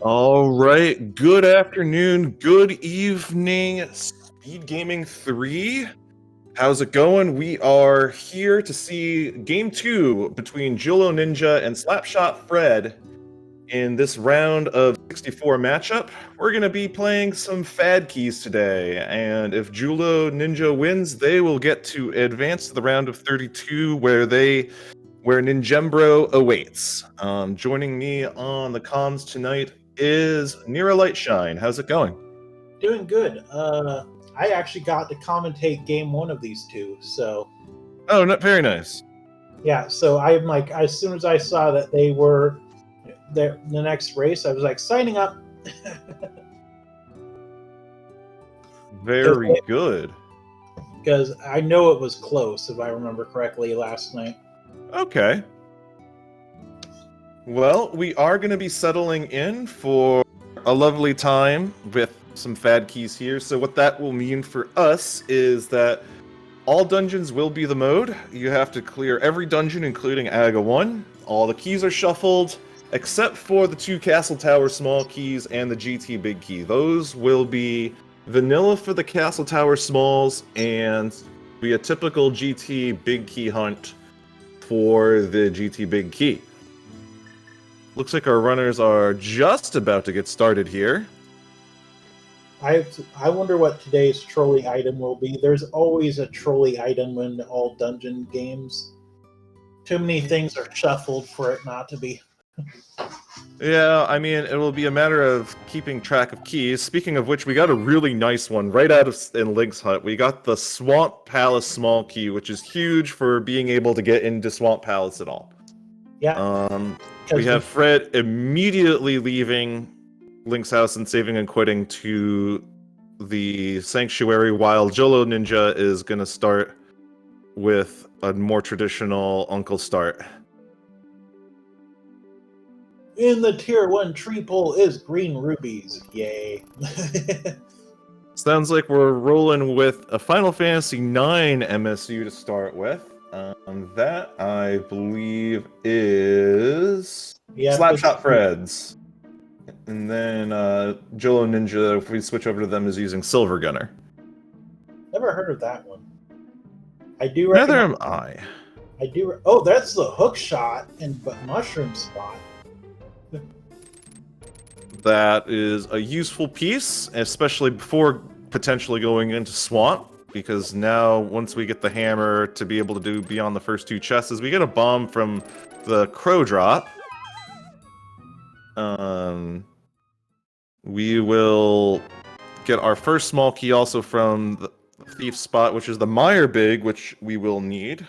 All right. Good afternoon. Good evening. Speed Gaming 3. How's it going? We are here to see game 2 between Julloninja and slapshotfred in this round of 64 matchup. We're going to be playing some fad keys today, and if Julloninja wins, they will get to advance to the round of 32 where Ninjembro awaits. Joining me on the comms tonight is Nira Lightshine. How's it going? Doing good. I actually got to commentate game one of these two, so Oh, very nice. yeah. So I'm like, as soon as I saw that they were the next race, I was like signing up. Very good. Because I know it was close, if I remember correctly, last night. Okay. Well, we are going to be settling in for a lovely time with some fad keys here. So what that will mean for us is that all dungeons will be the mode. You have to clear every dungeon, including Aga 1. All the keys are shuffled, except for the 2 Castle Tower small keys and the GT big key. Those will be vanilla for the Castle Tower smalls and be a typical GT big key hunt for the GT big key. Looks like our runners are just about to get started here. I wonder what today's trolley item will be. There's always a trolley item in all dungeon games. Too many things are shuffled for it not to be. Yeah, I mean, it will be a matter of keeping track of keys. Speaking of which, we got a really nice one right out of in Link's Hut. We got the Swamp Palace small key, which is huge for being able to get into Swamp Palace at all. Yeah. We have Fred immediately leaving Link's house and saving and quitting to the Sanctuary, while Julloninja is going to start with a more traditional Uncle start. In the tier 1 tree pole is green rubies. Yay. Sounds like we're rolling with a Final Fantasy IX MSU to start with. That, I believe, is slapshotfred's. And then Julloninja, if we switch over to them, is using Silver Gunner. Never heard of that one. I do. Neither am I. I do. Oh, that's the hook shot and mushroom spot. That is a useful piece, especially before potentially going into Swamp, because now once we get the hammer to be able to do beyond the first 2 chests, we get a bomb from the Crow Drop. We will get our first small key also from the Thief spot, which is the Meyer Big, which we will need.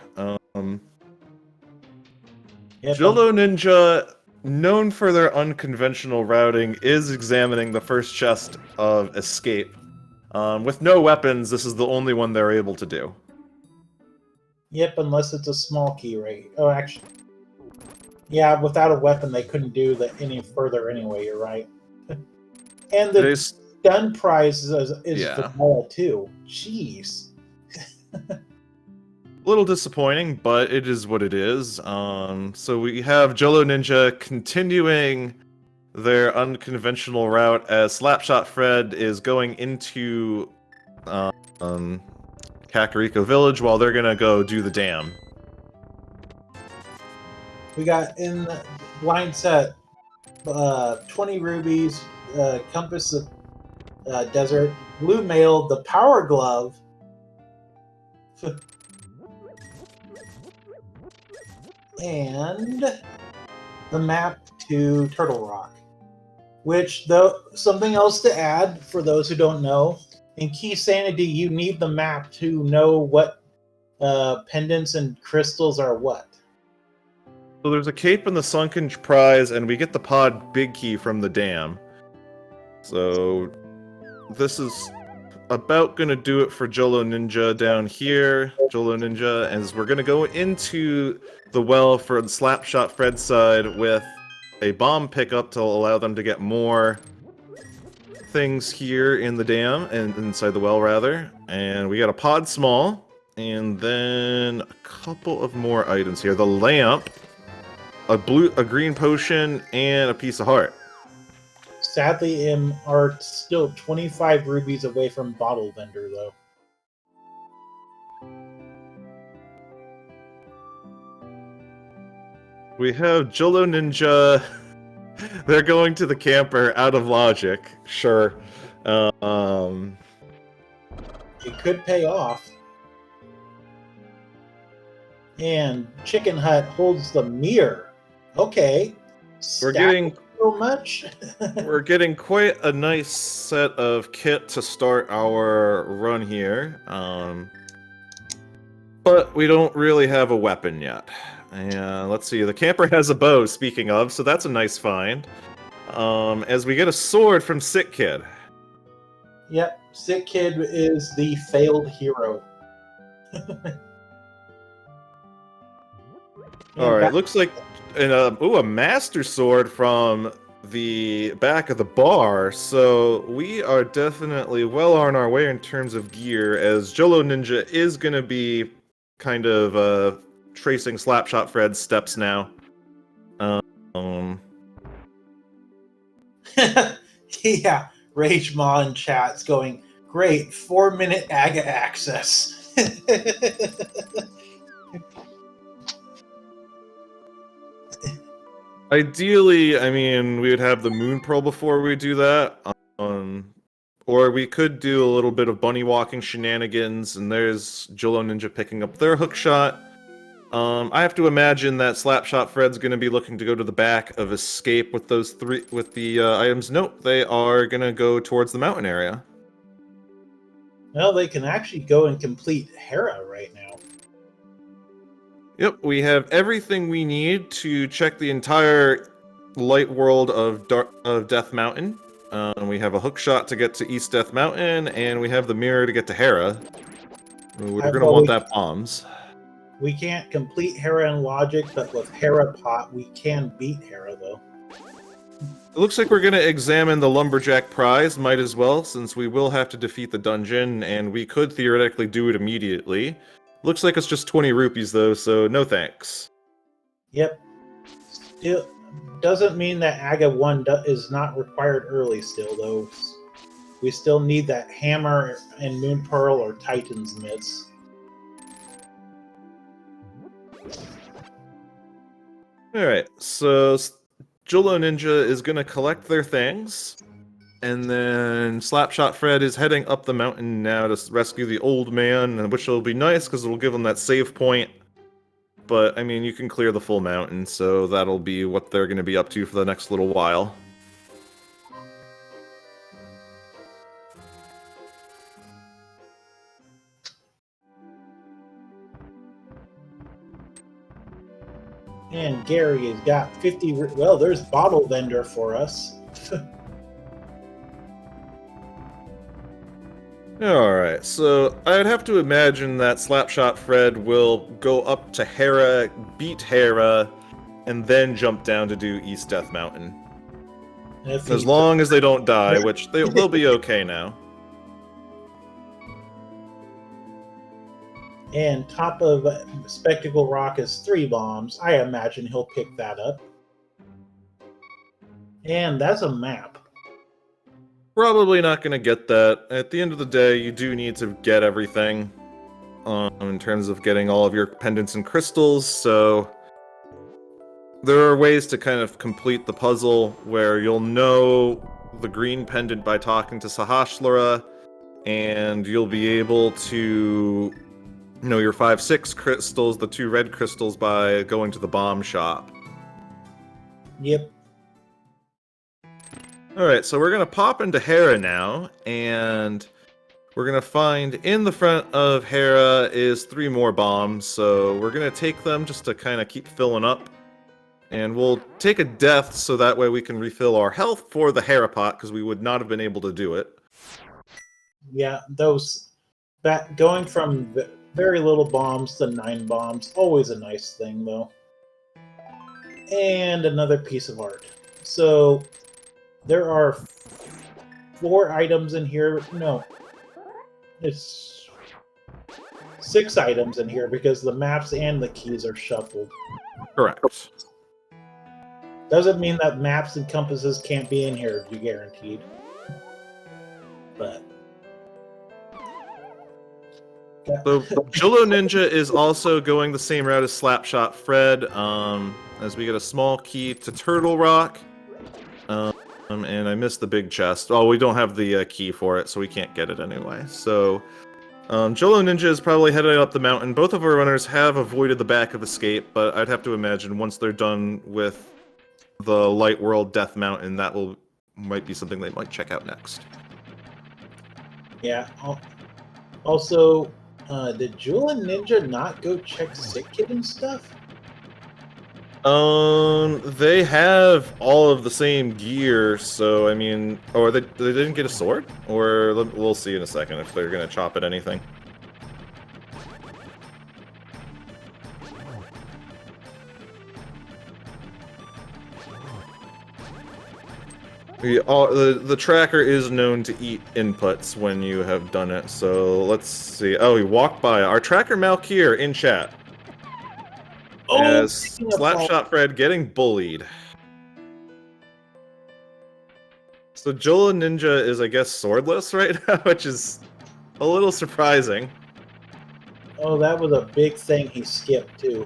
Julloninja, known for their unconventional routing, is examining the first chest of Escape. With no weapons, this is the only one they're able to do. Yep, unless it's a small key, right? Oh, actually. Yeah, without a weapon, they couldn't do that any further anyway, you're right. And the stun prize is vanilla, too. Jeez. A little disappointing, but it is what it is. So we have Julloninja continuing their unconventional route as slapshotfred is going into Kakariko Village while they're gonna go do the dam. We got in the blind set 20 rubies, compass of desert, blue mail, the power glove, and the map to Turtle Rock. Which, though, something else to add for those who don't know, in Key Sanity, you need the map to know what pendants and crystals are what. So there's a cape in the Sunken Prize, and we get the pod big key from the dam. So this is about going to do it for Julloninja down here. Julloninja, as we're going to go into the well for the slapshotfred side with a bomb pickup to allow them to get more things here in the dam, and inside the well, rather. And we got a pod small, and then a couple of more items here. The lamp, a green potion, and a piece of heart. Sadly, are still 25 rubies away from Bottle Vendor, though. We have Julloninja. They're going to the camper out of logic. Sure. It could pay off. And Chicken Hut holds the mirror. Okay. We're getting so much. we're getting quite a nice set of kit to start our run here. But we don't really have a weapon yet. And let's see, the camper has a bow, speaking of, so that's a nice find. As we get a sword from Sick Kid. Yep, Sick Kid is the failed hero. Alright, looks like a master sword from the back of the bar, so we are definitely well on our way in terms of gear, as Julloninja is going to be kind of tracing SlapshotFred's steps now. Yeah, Rage Maw in chat's going, great, 4-minute AGA access. Ideally, I mean, we would have the Moon Pearl before we do that. Or we could do a little bit of bunny walking shenanigans, and there's Julloninja picking up their hook shot. I have to imagine that SlapshotFred's going to be looking to go to the back of Escape with those the items. Nope, they are going to go towards the mountain area. Well, they can actually go and complete Hera right now. Yep, we have everything we need to check the entire light world of Death Mountain. We have a hook shot to get to East Death Mountain, and we have the mirror to get to Hera. We're going to want that bombs. We can't complete Hera in logic, but with Hera Pot, we can beat Hera, though. It looks like we're going to examine the Lumberjack prize, might as well, since we will have to defeat the dungeon, and we could theoretically do it immediately. Looks like it's just 20 rupees, though, so no thanks. Yep. Still doesn't mean that AGA 1 is not required early still, though. We still need that Hammer and Moon Pearl or Titan's Mitts. Alright, so Julloninja is going to collect their things, and then SlapshotFred is heading up the mountain now to rescue the old man, which will be nice because it'll give him that save point. But, I mean, you can clear the full mountain, so that'll be what they're going to be up to for the next little while. And Gary has got 50... Well, there's Bottle Vendor for us. Alright, so I'd have to imagine that SlapshotFred will go up to Hera, beat Hera, and then jump down to do East Death Mountain. As long as they don't die, which they'll be okay now. And top of Spectacle Rock is 3 bombs. I imagine he'll pick that up. And that's a map. Probably not going to get that. At the end of the day, you do need to get everything in terms of getting all of your pendants and crystals, so there are ways to kind of complete the puzzle where you'll know the green pendant by talking to Sahasrara, and you'll be able to know your 5-6 crystals, the 2 red crystals, by going to the bomb shop. Yep. Alright, so we're going to pop into Hera now, and we're going to find in the front of Hera is 3 more bombs, so we're going to take them just to kind of keep filling up. And we'll take a death so that way we can refill our health for the Hera pot, because we would not have been able to do it. Yeah, going from very little bombs to 9 bombs, always a nice thing, though. And another piece of art. So there are 4 items in here. No, it's 6 items in here because the maps and the keys are shuffled. Correct. Doesn't mean that maps and compasses can't be in here, you guaranteed. But So Julloninja is also going the same route as slapshotfred, as we get a small key to Turtle Rock. And I missed the big chest. Oh, we don't have the key for it, so we can't get it anyway. So Julloninja is probably headed up the mountain. Both of our runners have avoided the back of escape, but I'd have to imagine once they're done with the Light World Death Mountain, that might be something they might check out next. yeah. Also, did Julloninja not go check Sick Kid and stuff? They have all of the same gear, so I mean, or they didn't get a sword, or we'll see in a second if they're gonna chop at anything. The tracker is known to eat inputs when you have done it, so let's see. Oh, he walked by. Our tracker Malkier in chat. Oh, as slapshotfred getting bullied. So Julloninja is, I guess, swordless right now, which is a little surprising. Oh, that was a big thing he skipped, too.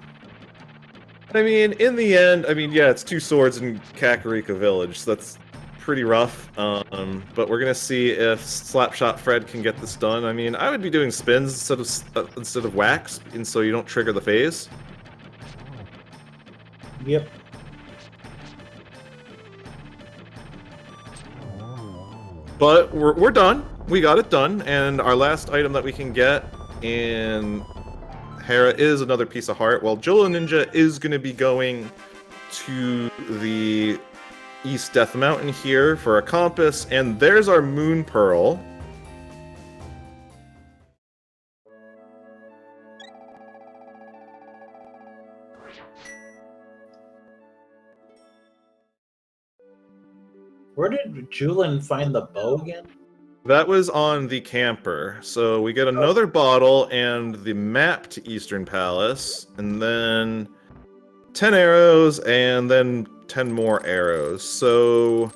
I mean, in the end, I mean, yeah, it's 2 swords in Kakarika Village, so that's pretty rough. But we're gonna see if slapshotfred can get this done. I mean, I would be doing spins instead of whacks, and so you don't trigger the phase. Yep. But we're done. We got it done, and our last item that we can get in Hera is another piece of heart. Well, Julloninja is going to be going to the East Death Mountain here for a compass, and there's our Moon Pearl. Where did Julin find the bow again? That was on the camper. So we get another bottle and the map to Eastern Palace, and then 10 arrows, and then 10 more arrows. So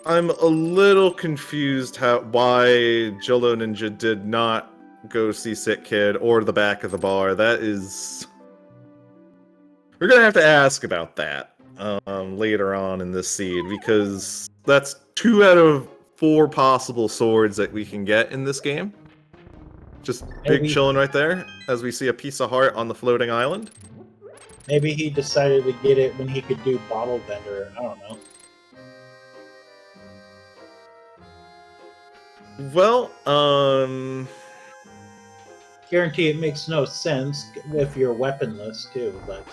I'm a little confused why Julloninja did not go see Sick Kid or the back of the bar. That is... We're gonna have to ask about that later on in this seed, because that's 2 out of 4 possible swords that we can get in this game. Just big chilling right there, as we see a piece of heart on the floating island. Maybe he decided to get it when he could do Bottle Bender. I don't know. Well, Guarantee it makes no sense if you're weaponless, too, but...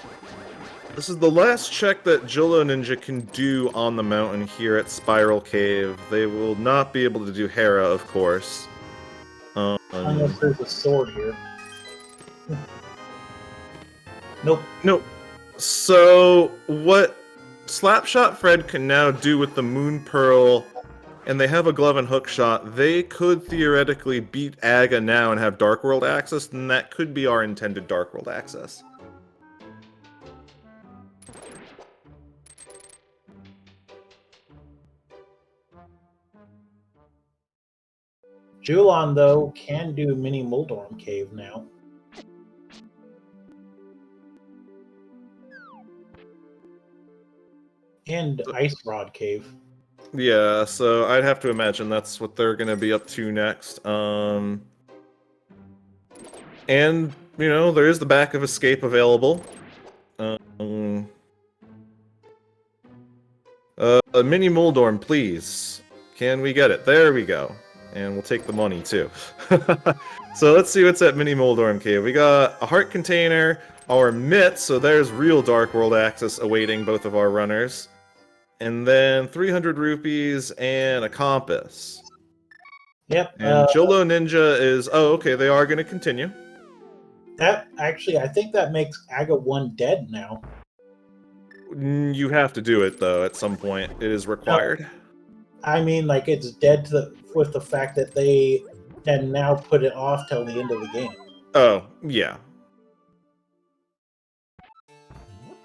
This is the last check that Julloninja can do on the mountain here at Spiral Cave. They will not be able to do Hera, of course. Unless there's a sword here. Nope. Nope. So, what slapshotfred can now do with the Moon Pearl, and they have a glove and hook shot, they could theoretically beat Aga now and have Dark World access, and that could be our intended Dark World access. Julon, though, can do Mini Muldorm Cave now. And Ice Rod Cave. Yeah, so I'd have to imagine that's what they're going to be up to next. And, you know, there is the back of escape available. A Mini Muldorm, please. Can we get it? There we go. And we'll take the money, too. So let's see what's at Mini Muldorm Cave. We got a heart container, our mitt, so there's real Dark World access awaiting both of our runners. And then 300 rupees and a compass. Yep. And Julloninja is... Oh, okay, they are going to continue. That, actually, I think that makes Aga 1 dead now. You have to do it, though, at some point. It is required. No. I mean, like, it's dead with the fact that they can now put it off till the end of the game. Oh, yeah.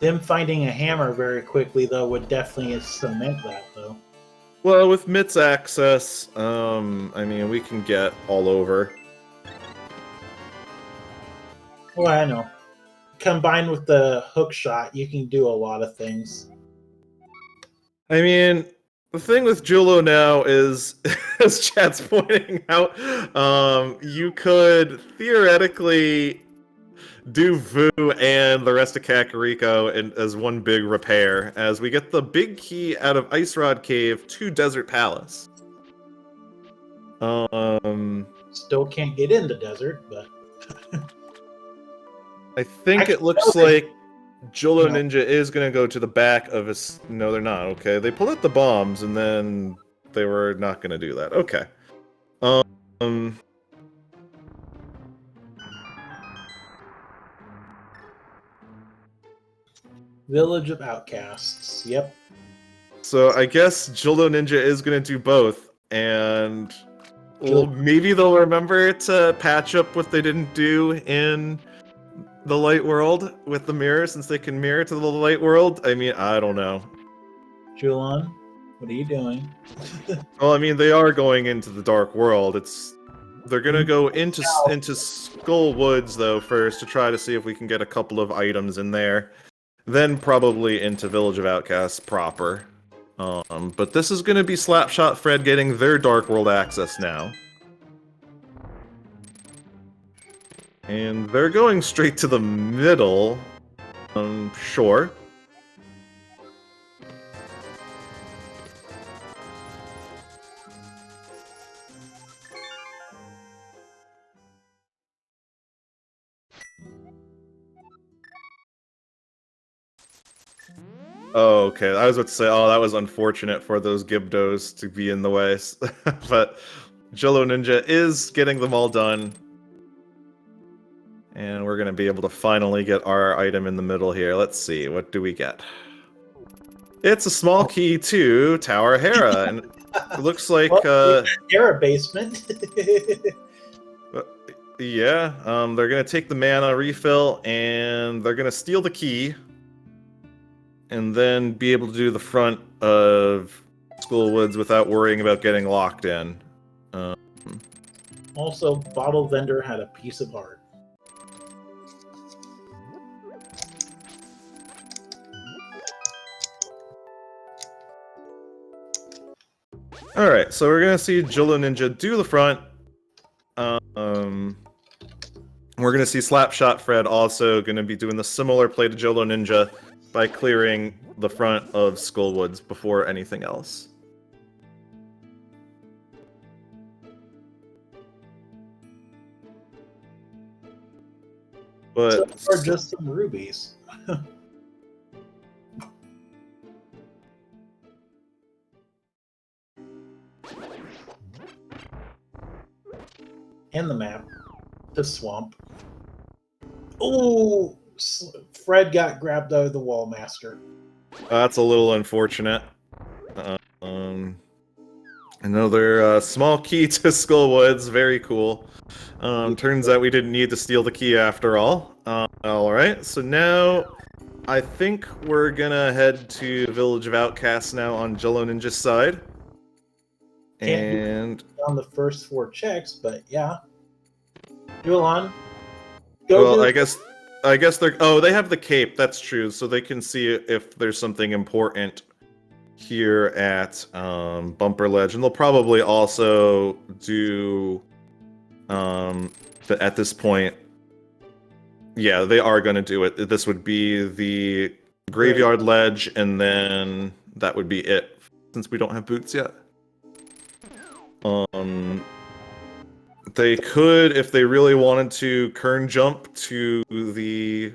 Them finding a hammer very quickly, though, would definitely cement that, though. Well, with Mitt's access, I mean, we can get all over. Well, I know. Combined with the hook shot, you can do a lot of things. I mean, the thing with Jullo now is, as Chad's pointing out, you could theoretically do Vu and the rest of Kakariko as one big repair, as we get the big key out of Ice Rod Cave to Desert Palace. Still can't get in the desert, but... I think it looks like Julloninja is going to go to the back of his... No, they're not. Okay, they pulled out the bombs, and then they were not going to do that. Okay. Village of Outcasts. Yep. So I guess Julloninja is going to do both, and well, maybe they'll remember to patch up what they didn't do in the light world with the mirror, since they can mirror to the light world. I mean, I don't know. Jullon, what are you doing? Well, I mean, they are going into the dark world. They're gonna go into Skull Woods though first to try to see if we can get a couple of items in there. Then probably into Village of Outcasts proper. But this is going to be SlapshotFred getting their Dark World access now. And they're going straight to the middle. Sure. Oh, okay. I was about to say, oh, that was unfortunate for those Gibdos to be in the way. But Julloninja is getting them all done. And we're going to be able to finally get our item in the middle here. Let's see, what do we get? It's a small key to Tower Hera, and it looks like... Hera basement. Yeah, they're going to take the mana refill, and they're going to steal the key. And then be able to do the front of Skull Woods without worrying about getting locked in. Also, Bottle Vendor had a piece of art. Alright, so we're going to see Julloninja do the front. We're going to see SlapshotFred also going to be doing the similar play to Julloninja by clearing the front of Skull Woods before anything else. But so far, just some rubies. And the map. The swamp. Ooh! Fred got grabbed out of the wall, Master. That's a little unfortunate. Another small key to Skull Woods. Very cool. Turns out we didn't need to steal the key after all. Alright, so now I think we're gonna head to Village of Outcasts now on Julloninja's side. And on the first 4 checks, but yeah. Jullon, go. Well, I guess they're... Oh, they have the cape. That's true. So they can see if there's something important here at Bumper Ledge. And they'll probably also do... at this point... Yeah, they are going to do it. This would be the Graveyard Ledge, and then that would be it, since we don't have boots yet. They could, if they really wanted to, Kern jump to the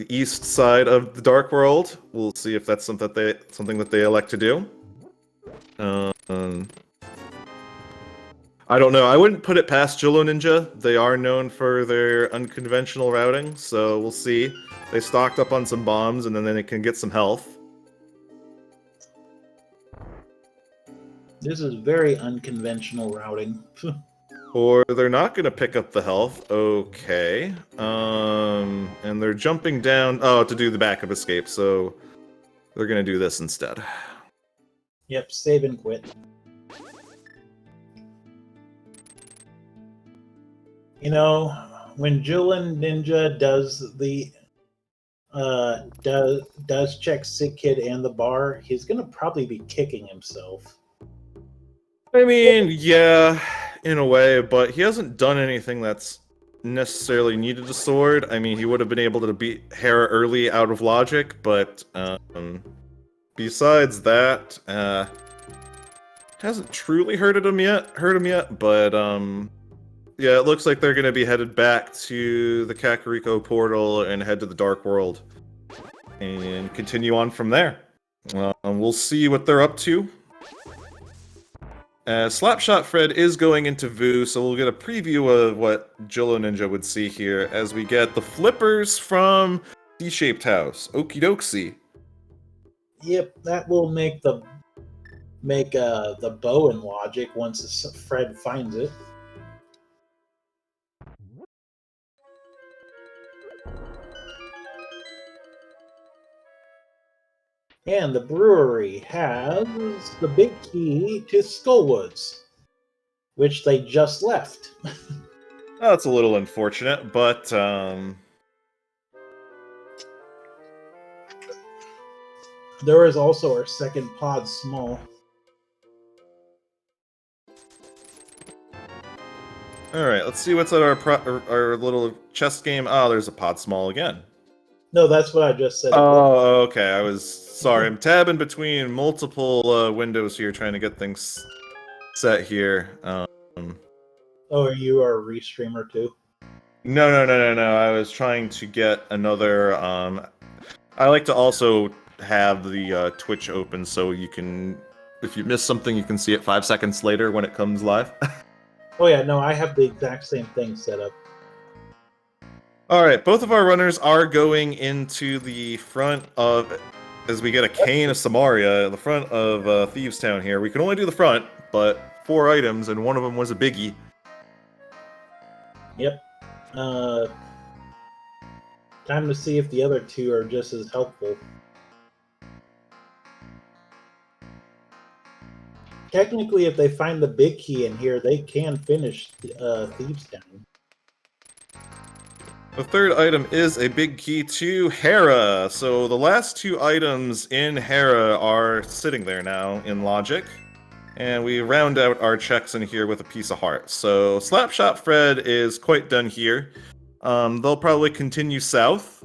east side of the Dark World. We'll see if that's something that they elect to do. I don't know. I wouldn't put it past Julloninja. They are known for their unconventional routing, so we'll see. They stocked up on some bombs, and then they can get some health. This is very unconventional routing. Or they're not going to pick up the health. Okay. And they're jumping down to do the backup escape, so they're going to do this instead. Yep, save and quit. You know, when Julloninja does the does check Sick Kid and the bar, he's gonna probably be kicking himself. I mean, yeah, in a way, but he hasn't done anything that's necessarily needed a sword. I mean, he would have been able to beat Hera early out of logic, but besides that, hasn't truly hurt him yet. But yeah, it looks like they're gonna be headed back to the Kakariko portal and head to the Dark World and continue on from there. We'll see what they're up to. SlapshotFred is going into Vu, so we'll get a preview of what Julloninja would see here as we get the flippers from D-shaped house. Okie dokie. Yep, that will make the bow in logic once Fred finds it. And the brewery has the big key to Skullwoods, which they just left. Oh, it's a little unfortunate, but there is also our second pod small. Alright, let's see what's at our little chess game. Oh, there's a pod small again. No, that's what I just said. Oh, okay. I was sorry. I'm tabbing between multiple windows here, trying to get things set here. Oh, you are a restreamer too? No. I was trying to get another. I like to also have the Twitch open so you can, if you miss something, you can see it 5 seconds later when it comes live. Oh yeah, no, I have the exact same thing set up. Alright, both of our runners are going into the front of, as we get a Cane of Samaria, the front of Thieves Town here. We can only do the front, but 4 items, and one of them was a biggie. Yep. Time to see if the other 2 are just as helpful. Technically, if they find the big key in here, they can finish Thieves Town. The third item is a big key to Hera. So the last 2 items in Hera are sitting there now in logic. And we round out our checks in here with a piece of heart. So SlapshotFred is quite done here. They'll probably continue south.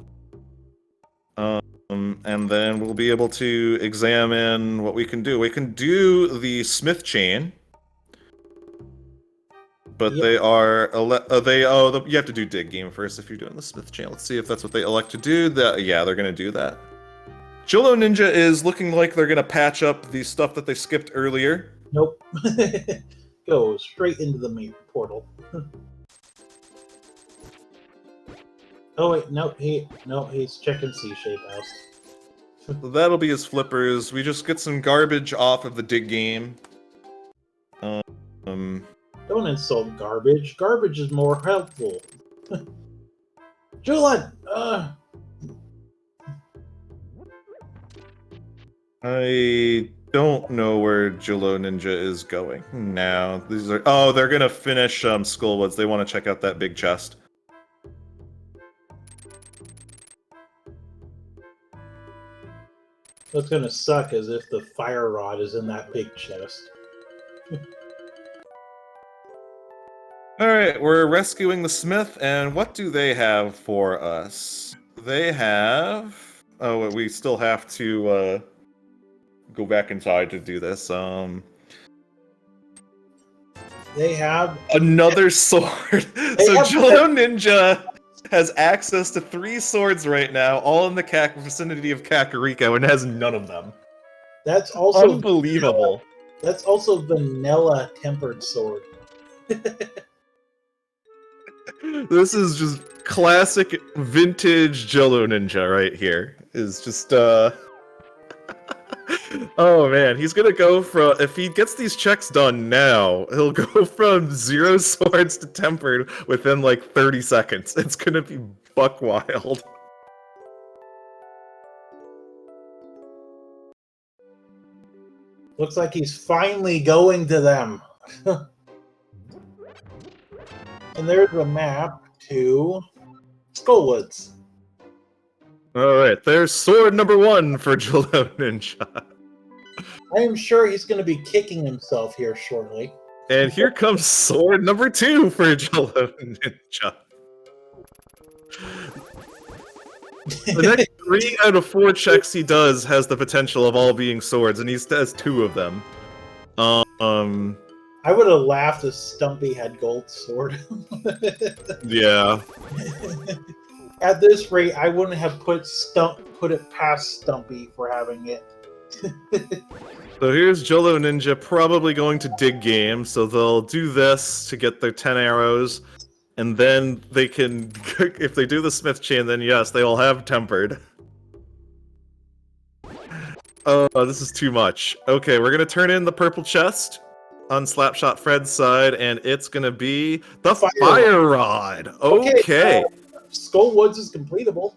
And then we'll be able to examine what we can do. We can do the Smith chain. But Yep. they are you have to do dig game first if you're doing the Smith chain. Let's see if that's what they elect to do. Yeah, they're gonna do that. Julloninja is looking like they're gonna patch up the stuff that they skipped earlier. Nope. Go straight into the main portal. Oh wait, nope. He's checking C-shape house. That'll be his flippers. We just get some garbage off of the dig game. Don't insult garbage. Garbage is more helpful. Jullon! I don't know where Julloninja is going now. These are they're gonna finish Skullwoods. They want to check out that big chest. What's gonna suck is if the fire rod is in that big chest. Alright, we're rescuing the Smith, and what do they have for us? They have... Oh, we still have to go back inside to do this. They have... Another sword! So Julloninja has access to 3 swords right now, all in the vicinity of Kakariko, and has none of them. That's also... Unbelievable. That's also vanilla tempered sword. This is just classic vintage Julloninja right here. Is just Oh man, he's gonna go from, if he gets these checks done now, he'll go from 0 swords to tempered within like 30 seconds. It's gonna be buck wild. Looks like he's finally going to them. And there's a map to Skullwoods. Alright, there's sword number 1 for Julloninja. I am sure he's going to be kicking himself here shortly. And here comes sword number 2 for Julloninja. The next 3 out of 4 checks he does has the potential of all being swords, and he has 2 of them. I would have laughed if Stumpy had gold sword. Yeah. At this rate, I wouldn't have put it past Stumpy for having it. So here's Julloninja probably going to dig game, so they'll do this to get their 10 arrows, and then they can, if they do the smith chain, then yes, they will have tempered. Oh, this is too much. Okay, we're gonna turn in the purple chest on Slapshot Fred's side, and it's gonna be the fire rod. Okay. Skullwoods is completable.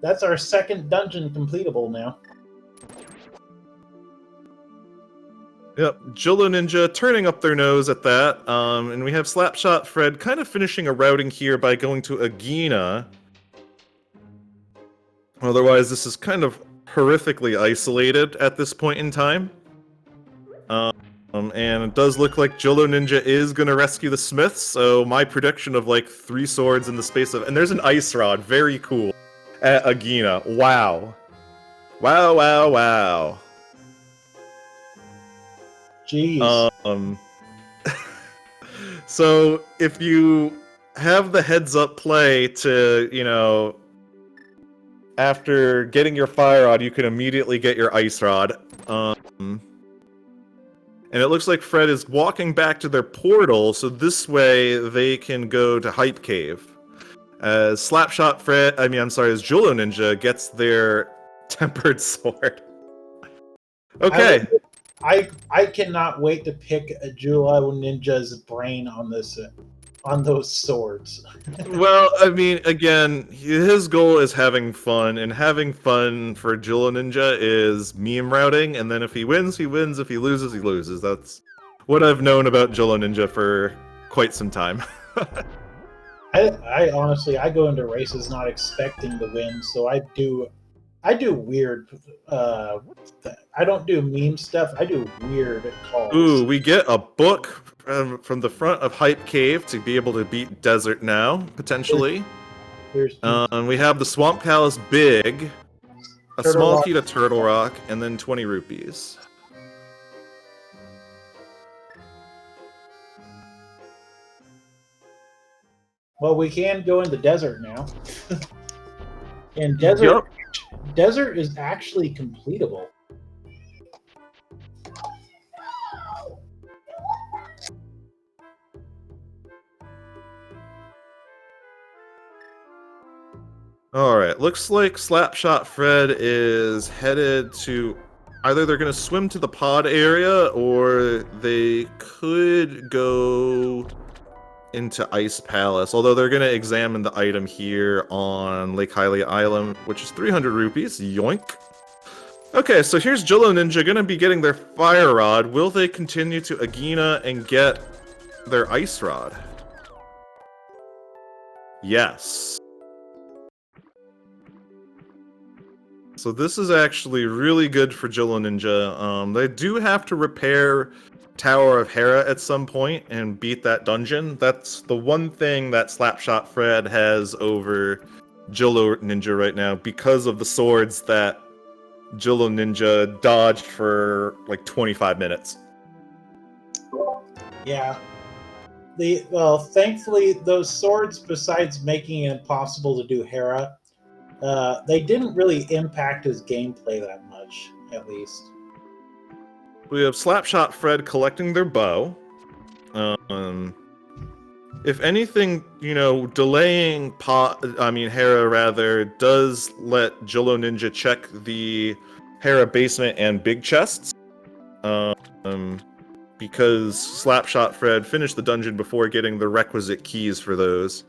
That's our second dungeon completable now. Yep, Julloninja turning up their nose at that, and we have Slapshot Fred kind of finishing a routing here by going to Agina. Otherwise, this is kind of horrifically isolated at this point in time. And it does look like Julloninja is going to rescue the Smiths, so my prediction of like 3 swords in the space of... And there's an ice rod, very cool, at Agina. Wow. Wow, wow, wow. Jeez. So, if you have the heads-up play to, you know... After getting your fire rod, you can immediately get your ice rod. And it looks like Fred is walking back to their portal, so this way they can go to Hype Cave. As as Julloninja gets their tempered sword. Okay. I cannot wait to pick a Julloninja's brain on this, on those swords. Well, I mean, again, his goal is having fun, and having fun for Julloninja is meme routing, and then if he wins, he wins. If he loses, he loses. That's what I've known about Julloninja for quite some time. I honestly, I go into races not expecting to win, so I do weird. I don't do meme stuff. I do weird calls. Ooh, we get a book from the front of Hype Cave to be able to beat Desert now, potentially. And we have the Swamp Palace Big, a small key to Turtle Rock, and then 20 rupees. Well, we can go into Desert now. And Desert is actually completable. Alright, looks like Slapshot Fred is headed to... Either they're going to swim to the pod area, or they could go into Ice Palace. Although they're going to examine the item here on Lake Hylia Island, which is 300 rupees. Yoink. Okay, so here's Julloninja going to be getting their fire rod. Will they continue to Agina and get their ice rod? Yes. So this is actually really good for Julloninja. They do have to repair Tower of Hera at some point and beat that dungeon. That's the one thing that Slapshot Fred has over Julloninja right now, because of the swords that Julloninja dodged for like 25 minutes. Yeah. Well, thankfully, those swords, besides making it impossible to do Hera, they didn't really impact his gameplay that much, at least. We have Slapshot Fred collecting their bow. If anything, you know, delaying Hera rather does let Julloninja check the Hera basement and big chests. Because slapshotfred finished the dungeon before getting the requisite keys for those.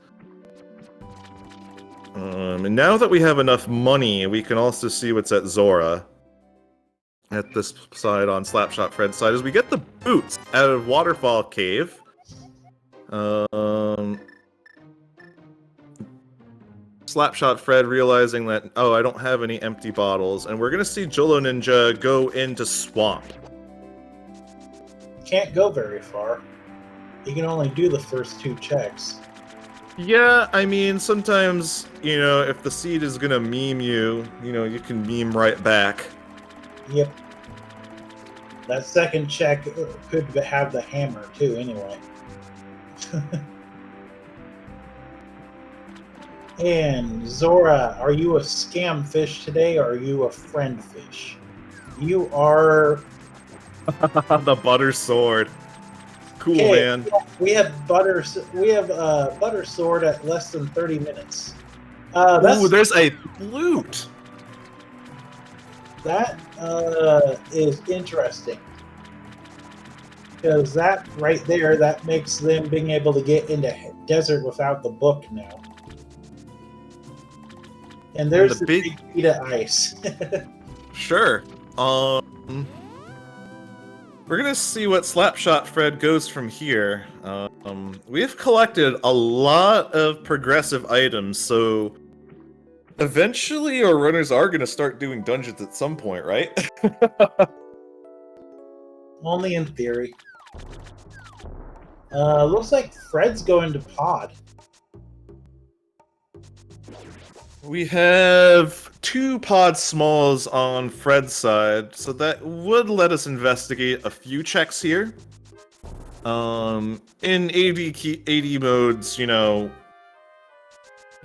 And now that we have enough money, we can also see what's at Zora. At this side, on slapshotfred's side, is we get the boots out of Waterfall Cave. Slapshotfred realizing that, oh, I don't have any empty bottles, and we're gonna see Julloninja go into Swamp. Can't go very far. You can only do the first 2 checks. Yeah, I mean, sometimes, you know, if the seed is gonna meme you, you know, you can meme right back. Yep. That second check could have the hammer, too, anyway. And Zora, are you a scam fish today, or are you a friend fish? You are... The butter sword. Cool, man. We have butter sword at less than 30 minutes. Ooh, there's a flute. That is interesting. Because that right there, that makes them being able to get into desert without the book now. And there's the big sheet of ice. Sure. We're gonna see what slapshotfred goes from here. We've collected a lot of progressive items, so eventually our runners are gonna start doing dungeons at some point, right? Only in theory. Looks like Fred's going to pod. We have 2 pod smalls on Fred's side, so that would let us investigate a few checks here. In AD modes, you know,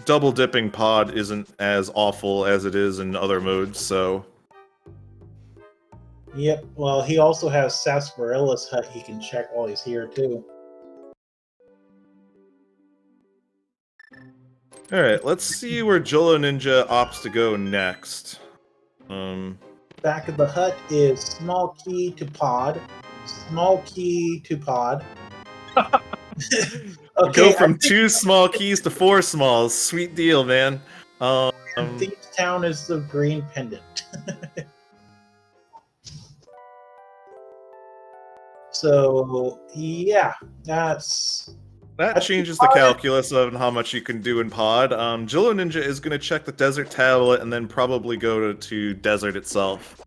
double dipping pod isn't as awful as it is in other modes, so... Yep, well, he also has Sarsparella's hut he can check while he's here, too. Alright, let's see where Julloninja opts to go next. Back of the hut is small key to pod. Small key to pod. Okay, go from 2 small keys to 4 smalls. Sweet deal, man. Thieves Town is the green pendant. So, yeah, that changes the calculus of how much you can do in pod. Julloninja is going to check the desert tablet and then probably go to desert itself.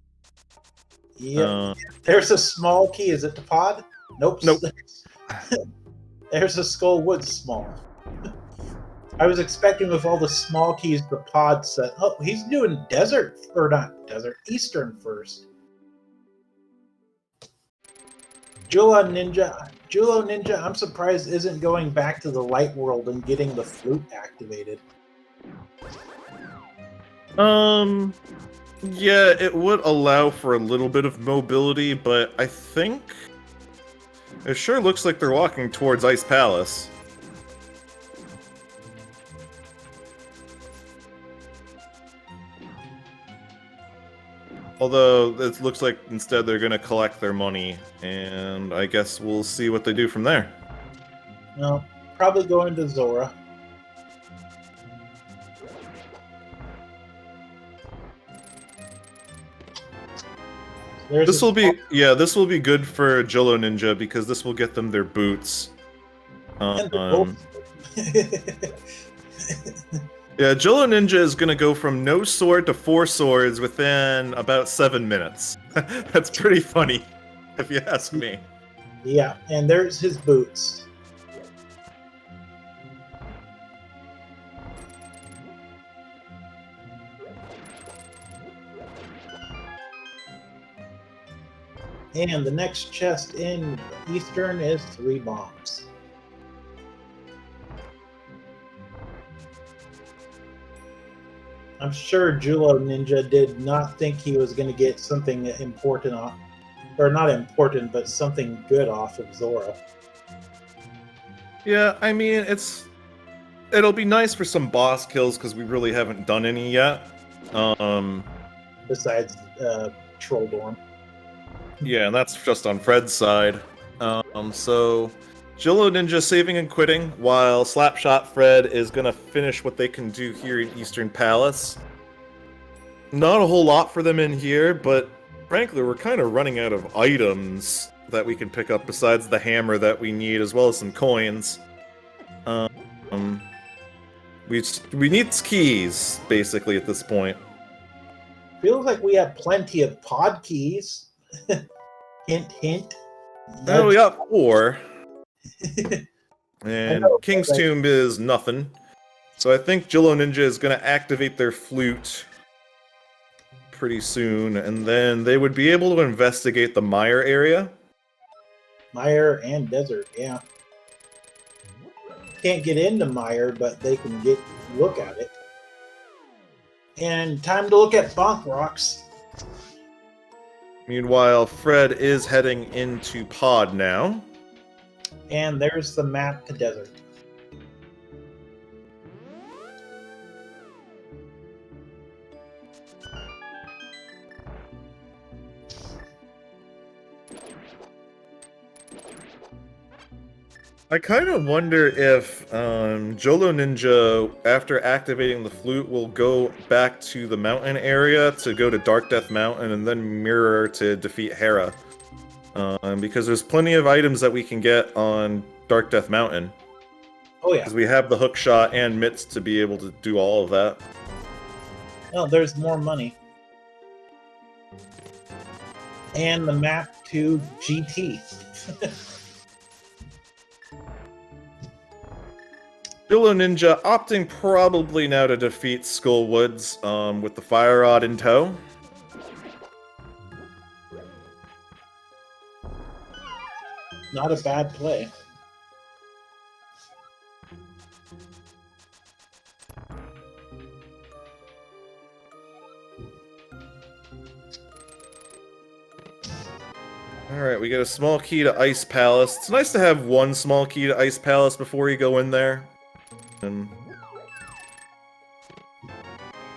Yep. There's a small key. Is it to pod? Nope. Nope. There's a Skullwood small. I was expecting with all the small keys the pod set. Oh, he's doing desert, or not desert, eastern first. Julloninja, I'm surprised isn't going back to the light world and getting the flute activated. Yeah, it would allow for a little bit of mobility, but I think it sure looks like they're walking towards Ice Palace. Although, it looks like instead they're gonna collect their money, and I guess we'll see what they do from there. No, probably going to Zora. This will be good for Julloninja because this will get them their boots. Yeah, Julloninja is gonna go from no sword to 4 swords within about 7 minutes. That's pretty funny, if you ask me. Yeah, and there's his boots. And the next chest in Eastern is 3 bombs. I'm sure Julloninja did not think he was going to get something important off, or not important, but something good off of Zora. Yeah, I mean, it'll be nice for some boss kills because we really haven't done any yet. Besides Troll Dorm. Yeah, and that's just on Fred's side. So Julloninja saving and quitting, while slapshotfred is gonna finish what they can do here in Eastern Palace. Not a whole lot for them in here, but frankly, we're kind of running out of items that we can pick up besides the hammer that we need, as well as some coins. We need keys, basically, at this point. Feels like we have plenty of pod keys. Hint, hint. Oh, we got 4. And know, King's Tomb is nothing. So I think Julloninja is going to activate their flute pretty soon, and then they would be able to investigate the mire area. Mire and desert, yeah. Can't get into Mire, but they can look at it. And time to look at bonk rocks. Meanwhile, Fred is heading into Pod now. And there's the map to desert. I kind of wonder if Julloninja, after activating the flute, will go back to the mountain area to go to Dark Death Mountain and then mirror to defeat Hera. Because there's plenty of items that we can get on Dark Death Mountain. Oh yeah. Because we have the hookshot and mitts to be able to do all of that. Oh, there's more money. And the map to GT. Julloninja opting probably now to defeat Skullwoods with the Fire Rod in tow. Not a bad play. Alright, we get a small key to Ice Palace. It's nice to have one small key to Ice Palace before you go in there. And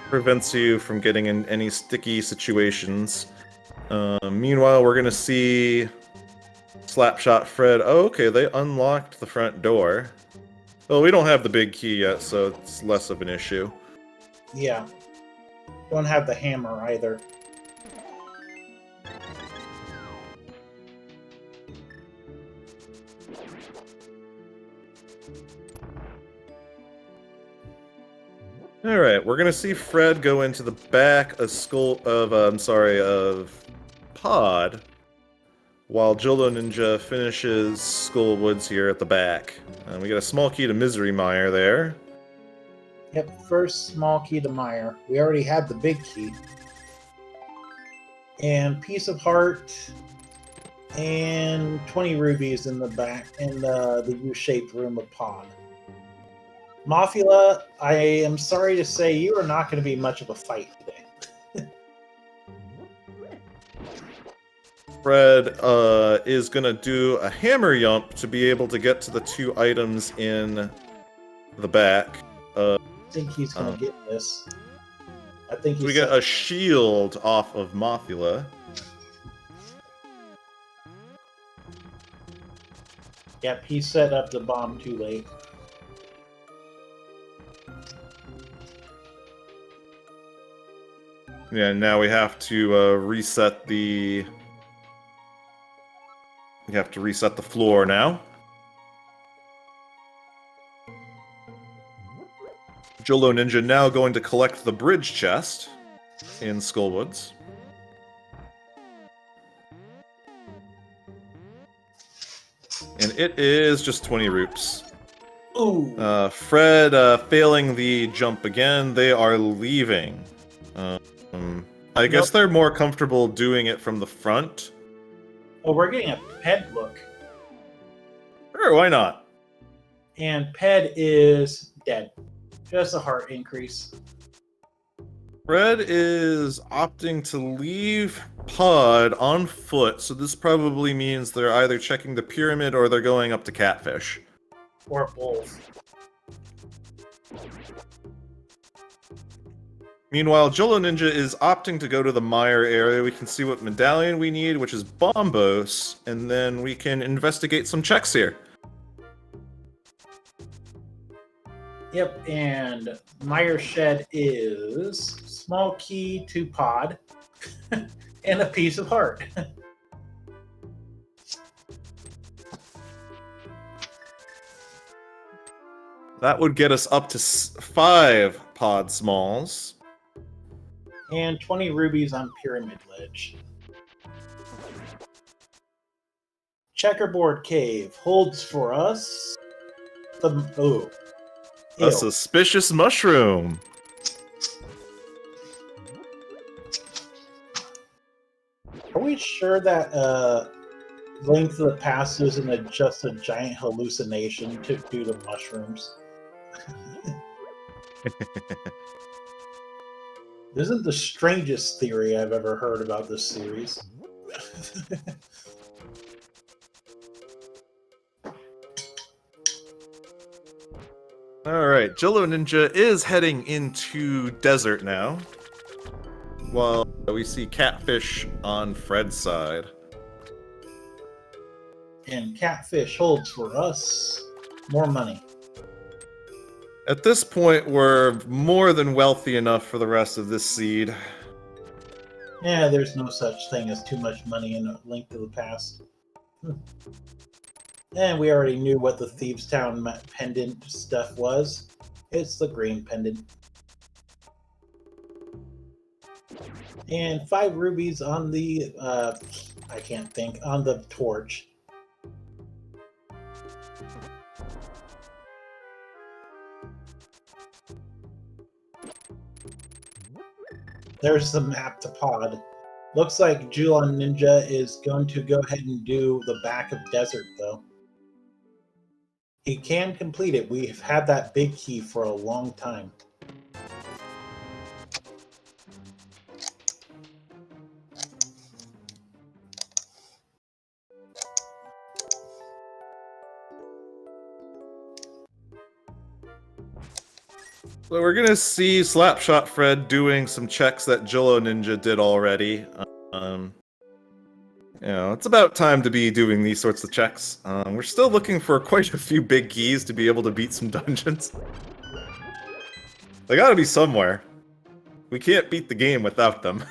prevents you from getting in any sticky situations. Meanwhile, we're gonna see slapshotfred. Oh, okay, they unlocked the front door. Well, we don't have the big key yet, so it's less of an issue. Yeah. Don't have the hammer either. Alright, we're gonna see Fred go into the back of Pod, while Julloninja finishes Skullwoods here at the back. And we get a small key to Misery Mire there. Yep, first small key to Mire. We already had the big key. And Piece of Heart, and 20 rubies in the back, in the U-shaped room of Pod. Mafia, I am sorry to say you are not going to be much of a fight today. Fred is going to do a hammer yump to be able to get to the 2 items in the back. I think he's going to get this. I think we get a shield off of Mothula. Yep, he set up the bomb too late. Yeah, now we have to reset the... We have to reset the floor now. Julloninja now going to collect the bridge chest in Skullwoods. And it is just 20 roops. Ooh. Fred failing the jump again. They are leaving. I guess they're more comfortable doing it from the front. Oh, we're getting a Ped look. Sure, why not? And Ped is dead. Just a heart increase. Fred is opting to leave Pod on foot, so this probably means they're either checking the pyramid or they're going up to Catfish. Or both. Meanwhile, Julloninja is opting to go to the mire area. We can see what medallion we need, which is Bombos, and then we can investigate some checks here. Yep, and Meyer Shed is small key to pod and a piece of heart. That would get us up to 5 pod smalls. And 20 rubies on Pyramid Ledge. Checkerboard Cave holds for us a suspicious mushroom. Are we sure that Link to the Past isn't just a giant hallucination due to mushrooms? This isn't the strangest theory I've ever heard about this series. Alright, Julloninja is heading into desert now. While we see Catfish on Fred's side. And Catfish holds for us more money. At this point, we're more than wealthy enough for the rest of this seed. Yeah, there's no such thing as too much money in A Link to the Past. And we already knew what the Thieves' Town pendant stuff was. It's the green pendant. And 5 rubies on the, on the torch. There's the map to pod. Looks like Julloninja is going to go ahead and do the back of desert, though. He can complete it. We've had that big key for a long time. So we're gonna see SlapshotFred doing some checks that Julloninja did already. You know, it's about time to be doing these sorts of checks. We're still looking for quite a few big keys to be able to beat some dungeons. They gotta be somewhere. We can't beat the game without them.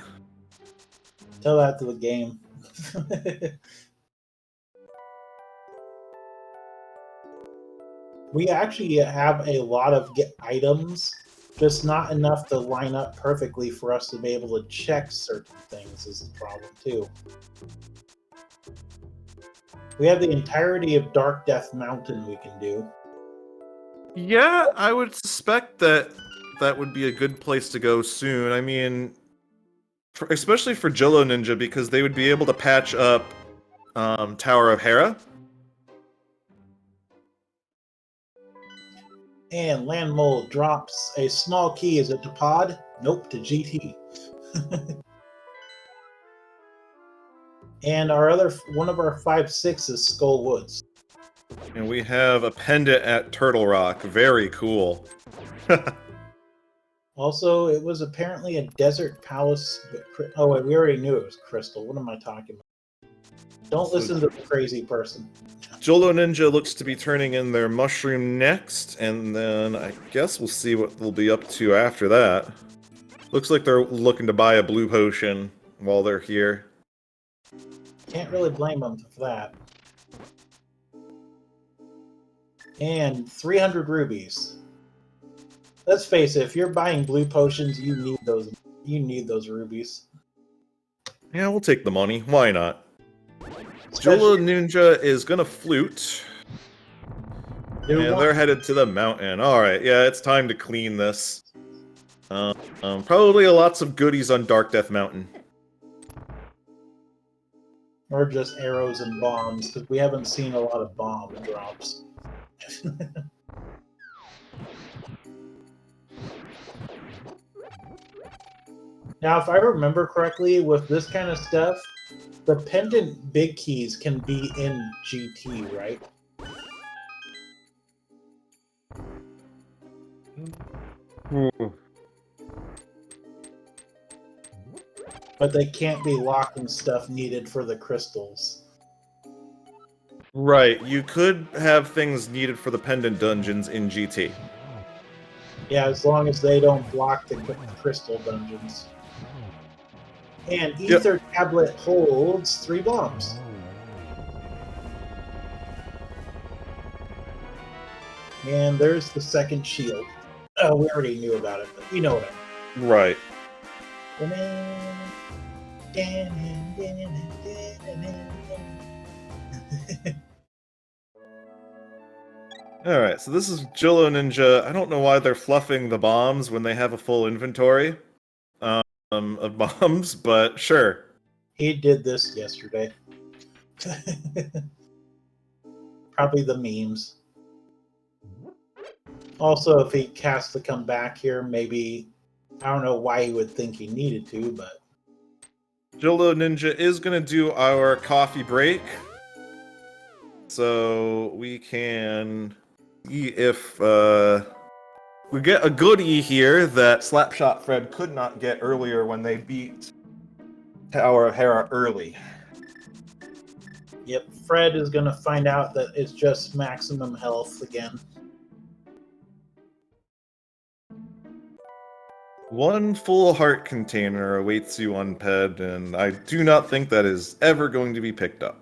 Tell that to the game. We actually have a lot of items, just not enough to line up perfectly for us to be able to check certain things is the problem, too. We have the entirety of Dark Death Mountain we can do. Yeah, I would suspect that that would be a good place to go soon. I mean, especially for Julloninja, because they would be able to patch up Tower of Hera. And Land Mole drops a small key. Is it to pod? Nope, to GT. And our other one of our 5/6 is Skull Woods. And we have a pendant at Turtle Rock. Very cool. Also, it was apparently a desert palace. Oh, wait, we already knew it was crystal. What am I talking about? Don't listen to the crazy person. Julloninja looks to be turning in their mushroom next, and then I guess we'll see what they'll be up to after that. Looks like they're looking to buy a blue potion while they're here. Can't really blame them for that. And 300 rubies. Let's face it, if you're buying blue potions, you need those. You need those rubies. Yeah, we'll take the money. Why not? Julloninja is gonna flute. Yeah, they're headed to the mountain. Alright, yeah, it's time to clean this. Probably lots of goodies on Dark Death Mountain. Or just arrows and bombs, because we haven't seen a lot of bomb drops. Now, if I remember correctly, with this kind of stuff, the pendant big keys can be in GT, right? But they can't be locking stuff needed for the crystals. Right, you could have things needed for the pendant dungeons in GT. Yeah, as long as they don't block the crystal dungeons. And Ether Tablet holds 3 bombs. And there's the second shield. Oh, we already knew about it, but you know what I mean. Right. Alright, so this is Julloninja. I don't know why they're fluffing the bombs when they have a full inventory of bombs, but sure. He did this yesterday. Probably the memes. Also, if he cast to come back here, maybe... I don't know why he would think he needed to, but... Julloninja is going to do our coffee break. So we can see if we get a goodie here that SlapshotFred could not get earlier when they beat Tower of Hera early. Yep, Fred is going to find out that it's just maximum health again. One full heart container awaits you on PED, and I do not think that is ever going to be picked up.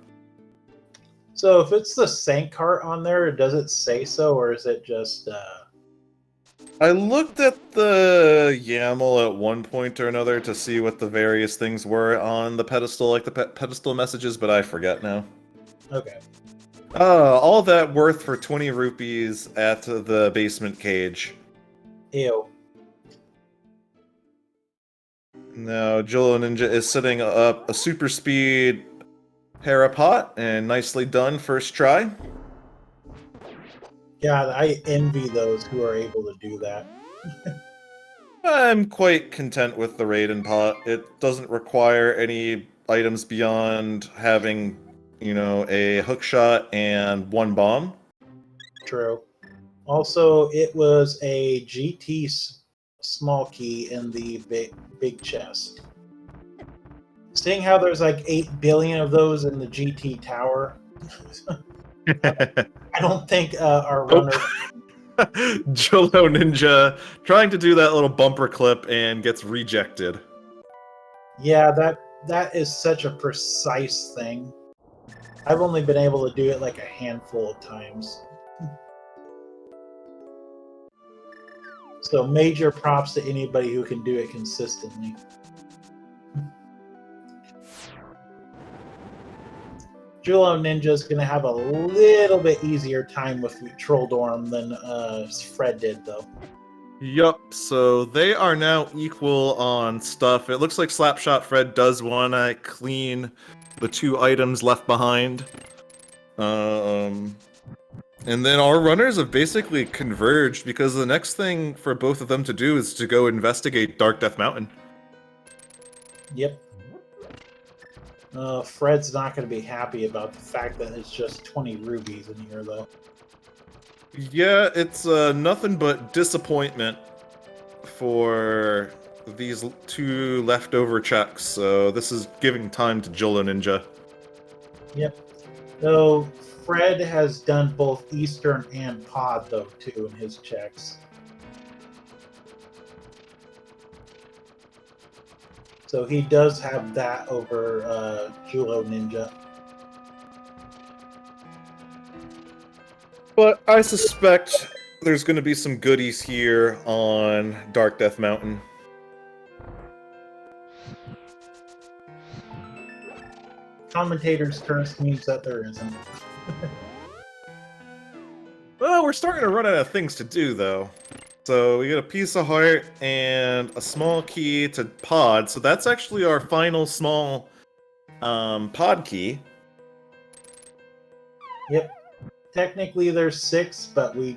So if it's the Sank heart on there, does it say so, or is it just... I looked at the YAML at one point or another to see what the various things were on the pedestal, like the pedestal messages, but I forget now. Okay. All that worth for 20 rupees at the basement cage. Ew. Now, Julloninja is setting up a super speed Parapot, and nicely done first try. God, I envy those who are able to do that. I'm quite content with the Raiden pot. It doesn't require any items beyond having, you know, a hookshot and 1 bomb. True. Also, it was a GT small key in the big chest. Seeing how there's like 8 billion of those in the GT tower, I don't think our runner... Julloninja trying to do that little bumper clip and gets rejected. Yeah, that is such a precise thing. I've only been able to do it like a handful of times. So major props to anybody who can do it consistently. Julloninja's going to have a little bit easier time with Trolldorm than Fred did, though. Yup, so they are now equal on stuff. It looks like SlapshotFred does want to clean the 2 items left behind. And then our runners have basically converged because the next thing for both of them to do is to go investigate Dark Death Mountain. Yep. Fred's not going to be happy about the fact that it's just 20 rubies in here, though. Yeah, it's nothing but disappointment for these 2 leftover checks, so this is giving time to Julloninja. Yep. Though Fred has done both Eastern and Pod, though, too, in his checks. So he does have that over Julloninja. But I suspect there's going to be some goodies here on Dark Death Mountain. Commentator's curse means that there isn't. Well, we're starting to run out of things to do, though. So we get a piece of heart and a small key to pod. So that's actually our final small pod key. Yep. Technically there's 6, but we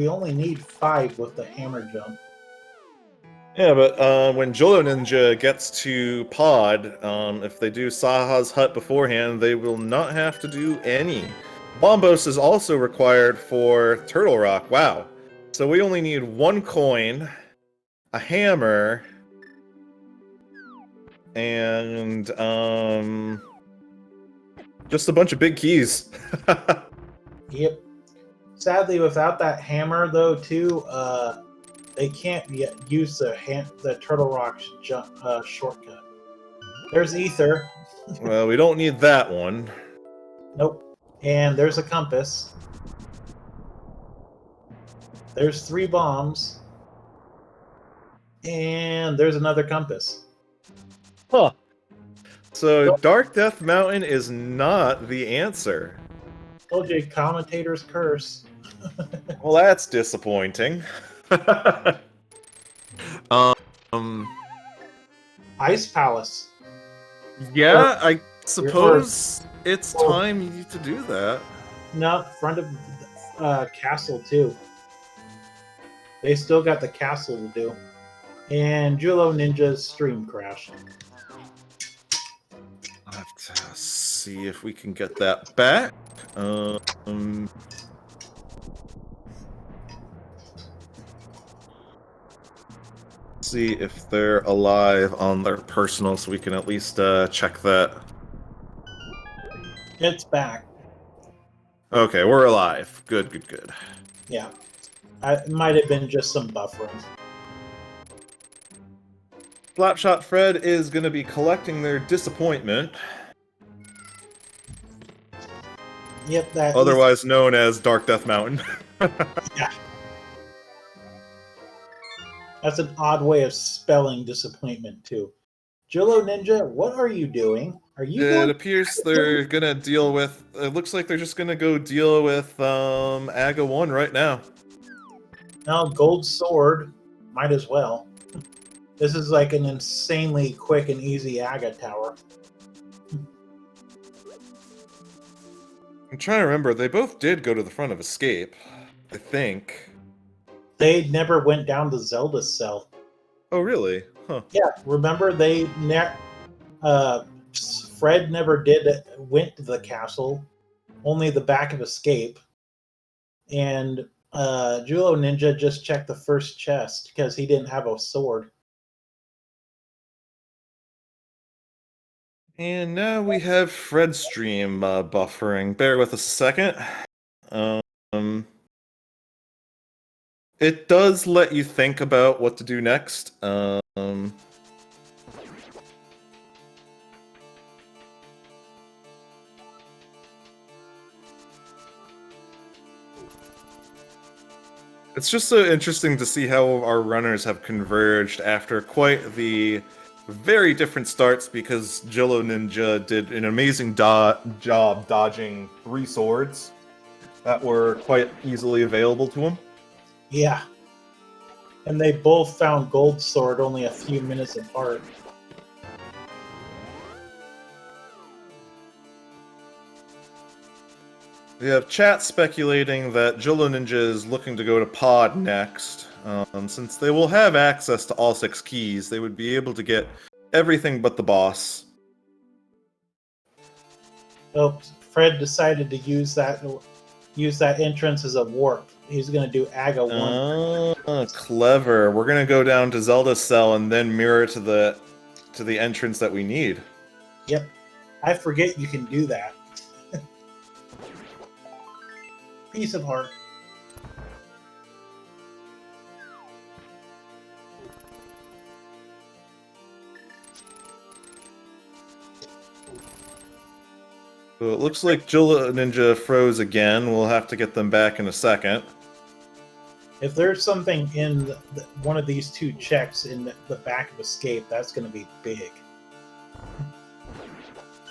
only need 5 with the hammer jump. Yeah, but when Julloninja gets to pod, if they do Saha's hut beforehand, they will not have to do any. Bombos is also required for Turtle Rock. Wow. So we only need 1 coin, a hammer, and just a bunch of big keys. Yep. Sadly, without that hammer, though, too, they can't yet use the Turtle Rock shortcut. There's ether. Well, we don't need that one. Nope. And there's a compass. There's 3 bombs. And there's another compass. Huh. So Dark Death Mountain is not the answer. Told you, commentator's curse. Well, that's disappointing. Ice Palace. Yeah, I suppose it's time you need to do that. No, front of castle too. They still got the castle to do. And Julloninja's stream crashed. I'll have to see if we can get that back. See if they're alive on their personal, so we can at least check that. It's back. Okay, we're alive. Good, good, good. Yeah. It might have been just some buffering. Slapshotfred is going to be collecting their disappointment. Yep, that Otherwise known as Dark Death Mountain. Yeah. That's an odd way of spelling disappointment, too. Julloninja, what are you doing? Are you It appears they're going to deal with... It looks like they're just going to go deal with AGA 1 right now. No, gold sword. Might as well. This is like an insanely quick and easy Aga tower. I'm trying to remember. They both did go to the front of Escape, I think. They never went down to Zelda's cell. Oh, really? Huh. Yeah, remember Fred never went to the castle, only the back of Escape. And Julloninja just checked the first chest because he didn't have a sword. And now we have Fred stream buffering. Bear with us a second. It does let you think about what to do next. It's just so interesting to see how our runners have converged after quite the very different starts, because Julloninja did an amazing job dodging 3 swords that were quite easily available to him. Yeah. And they both found gold sword only a few minutes apart. We have chat speculating that Julloninja is looking to go to Pod next. Since they will have access to all 6 keys, they would be able to get everything but the boss. Oh, Fred decided to use that entrance as a warp. He's going to do Aga 1. Oh, clever. We're going to go down to Zelda's cell and then mirror to the entrance that we need. Yep. I forget you can do that. Piece of heart. So it looks like Julloninja froze again. We'll have to get them back in a second. If there's something in one of these 2 checks in the back of Escape, that's going to be big.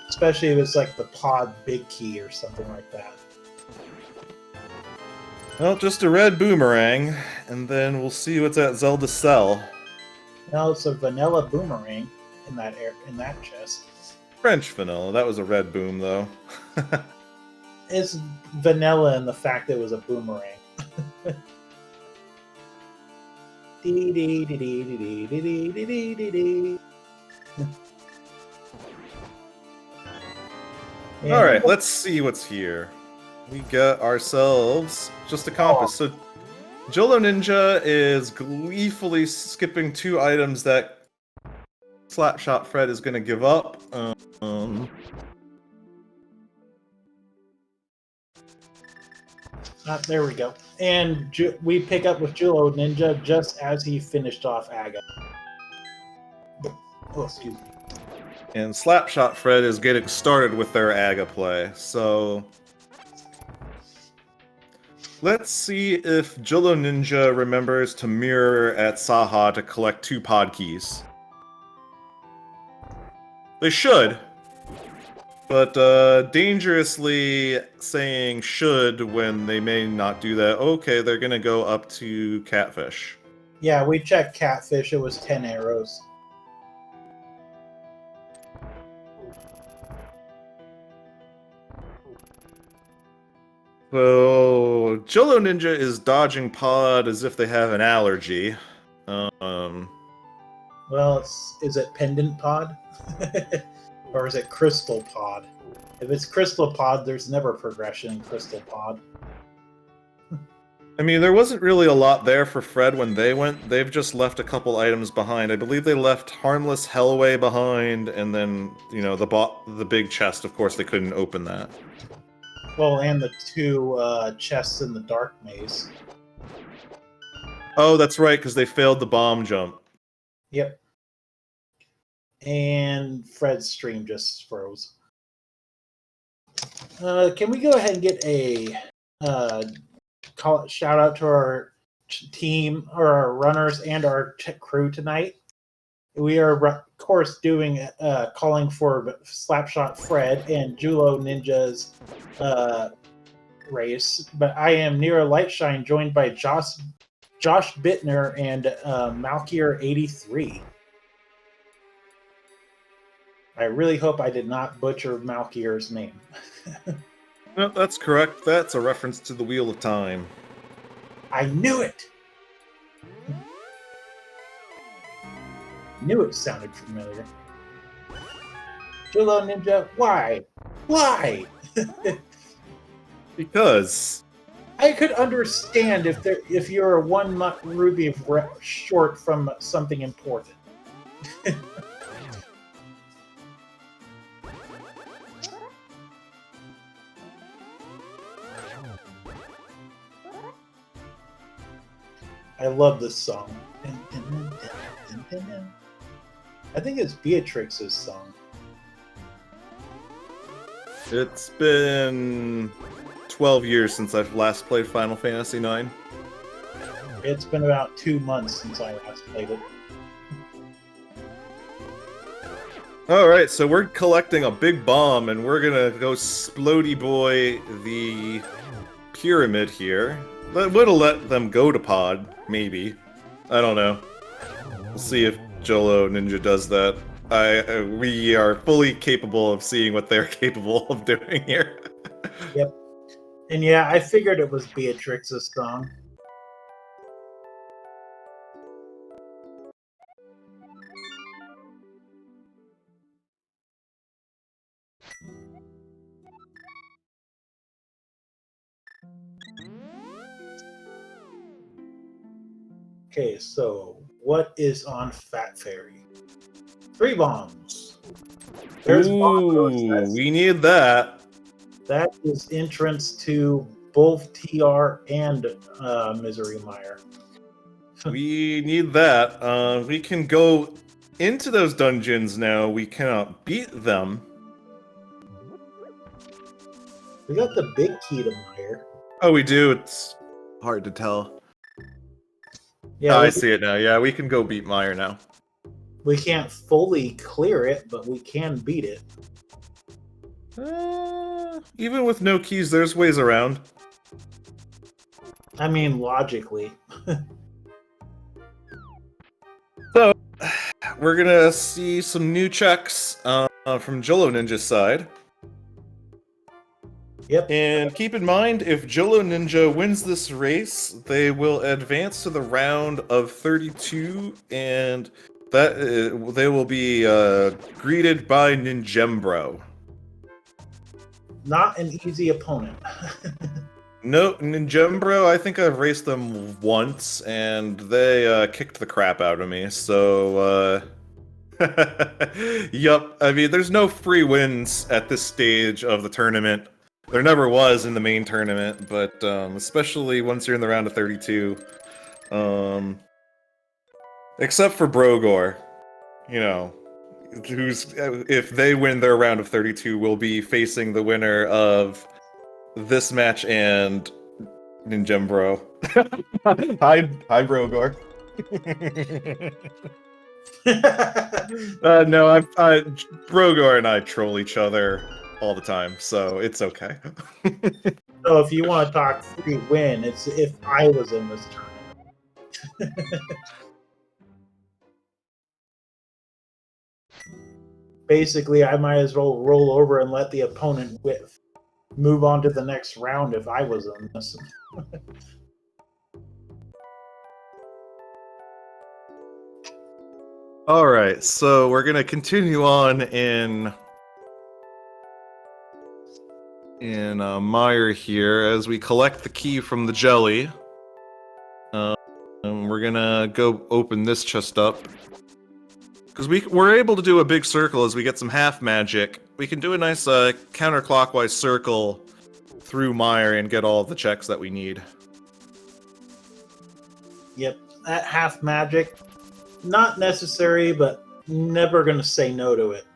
Especially if it's like the pod big key or something like that. Well, just a red boomerang, and then we'll see what's at Zelda's cell. No, it's a vanilla boomerang in that chest. French vanilla. That was a red boom, though. It's vanilla in the fact that it was a boomerang. Alright, let's see what's here. We got ourselves just a compass. So Julloninja is gleefully skipping 2 items that Slapshotfred is going to give up. There we go. And we pick up with Julloninja just as he finished off Aga. Oh, excuse me. And Slapshotfred is getting started with their Aga play, so... Let's see if Julloninja remembers to mirror at Saha to collect 2 pod keys. They should. But dangerously saying should when they may not do that. Okay, they're gonna go up to Catfish. Yeah, we checked Catfish. It was 10 arrows. So Julloninja is dodging pod as if they have an allergy. Well, is it Pendant Pod? Or is it Crystal Pod? If it's Crystal Pod, there's never progression in Crystal Pod. I mean, there wasn't really a lot there for Fred when they went. They've just left a couple items behind. I believe they left Harmless Hellway behind, and then, you know, the big chest, of course, they couldn't open that. Well, and the 2 chests in the Dark Maze. Oh, that's right, because they failed the bomb jump. Yep. And Fred's stream just froze. Can we go ahead and get a shout out to our team, or our runners and our crew tonight? We are, of course, doing calling for Slapshotfred and Julloninja's race, but I am Nero Lightshine, joined by Josh Bittner and Malkier83. I really hope I did not butcher Malkier's name. No, that's correct. That's a reference to the Wheel of Time. I knew it! Knew it sounded familiar. Julloninja, why? Why? Because... I could understand if you're 1 ruby short from something important. I love this song. I think it's Beatrix's song. It's been 12 years since I've last played Final Fantasy IX. It's been about 2 months since I last played it. Alright, so we're collecting a big bomb, and we're gonna go Splody Boy the pyramid here. We'll let them go to pod, maybe. I don't know. We'll see if Julloninja does that. We are fully capable of seeing what they're capable of doing here. Yep. And yeah, I figured it was Beatrix's song. Okay, so what is on Fat Fairy? 3 bombs. There's Ooh, we need that. That is entrance to both TR and Misery Mire. We need that. We can go into those dungeons now. We cannot beat them. We got the big key to Mire. Oh, we do. It's hard to tell. Yeah, I see it now. Yeah, we can go beat Meyer now. We can't fully clear it, but we can beat it. Even with no keys, there's ways around. I mean, logically. So, we're gonna see some new checks from Julloninja's side. Yep. And keep in mind, if Julloninja wins this race, they will advance to the round of 32, and that they will be greeted by Ninjembro. Not an easy opponent. No, Ninjembro, I think I've raced them once, and they kicked the crap out of me, so, yup, I mean, there's no free wins at this stage of the tournament. There never was in the main tournament, but, especially once you're in the round of 32. Except for Brogor, you know, who's, if they win their round of 32, will be facing the winner of this match and Ninjembro. Hi, Brogor. No, Brogor and I troll each other all the time, so it's okay. So if you want to talk free win, it's if I was in this tournament. Basically, I might as well roll over and let the opponent move on to the next round if I was in this. Alright, so we're gonna continue on in Meyer here as we collect the key from the jelly. And we're gonna go open this chest up. Because we're able to do a big circle as we get some half magic. We can do a nice counterclockwise circle through Meyer and get all the checks that we need. Yep, that half magic, not necessary, but never gonna say no to it.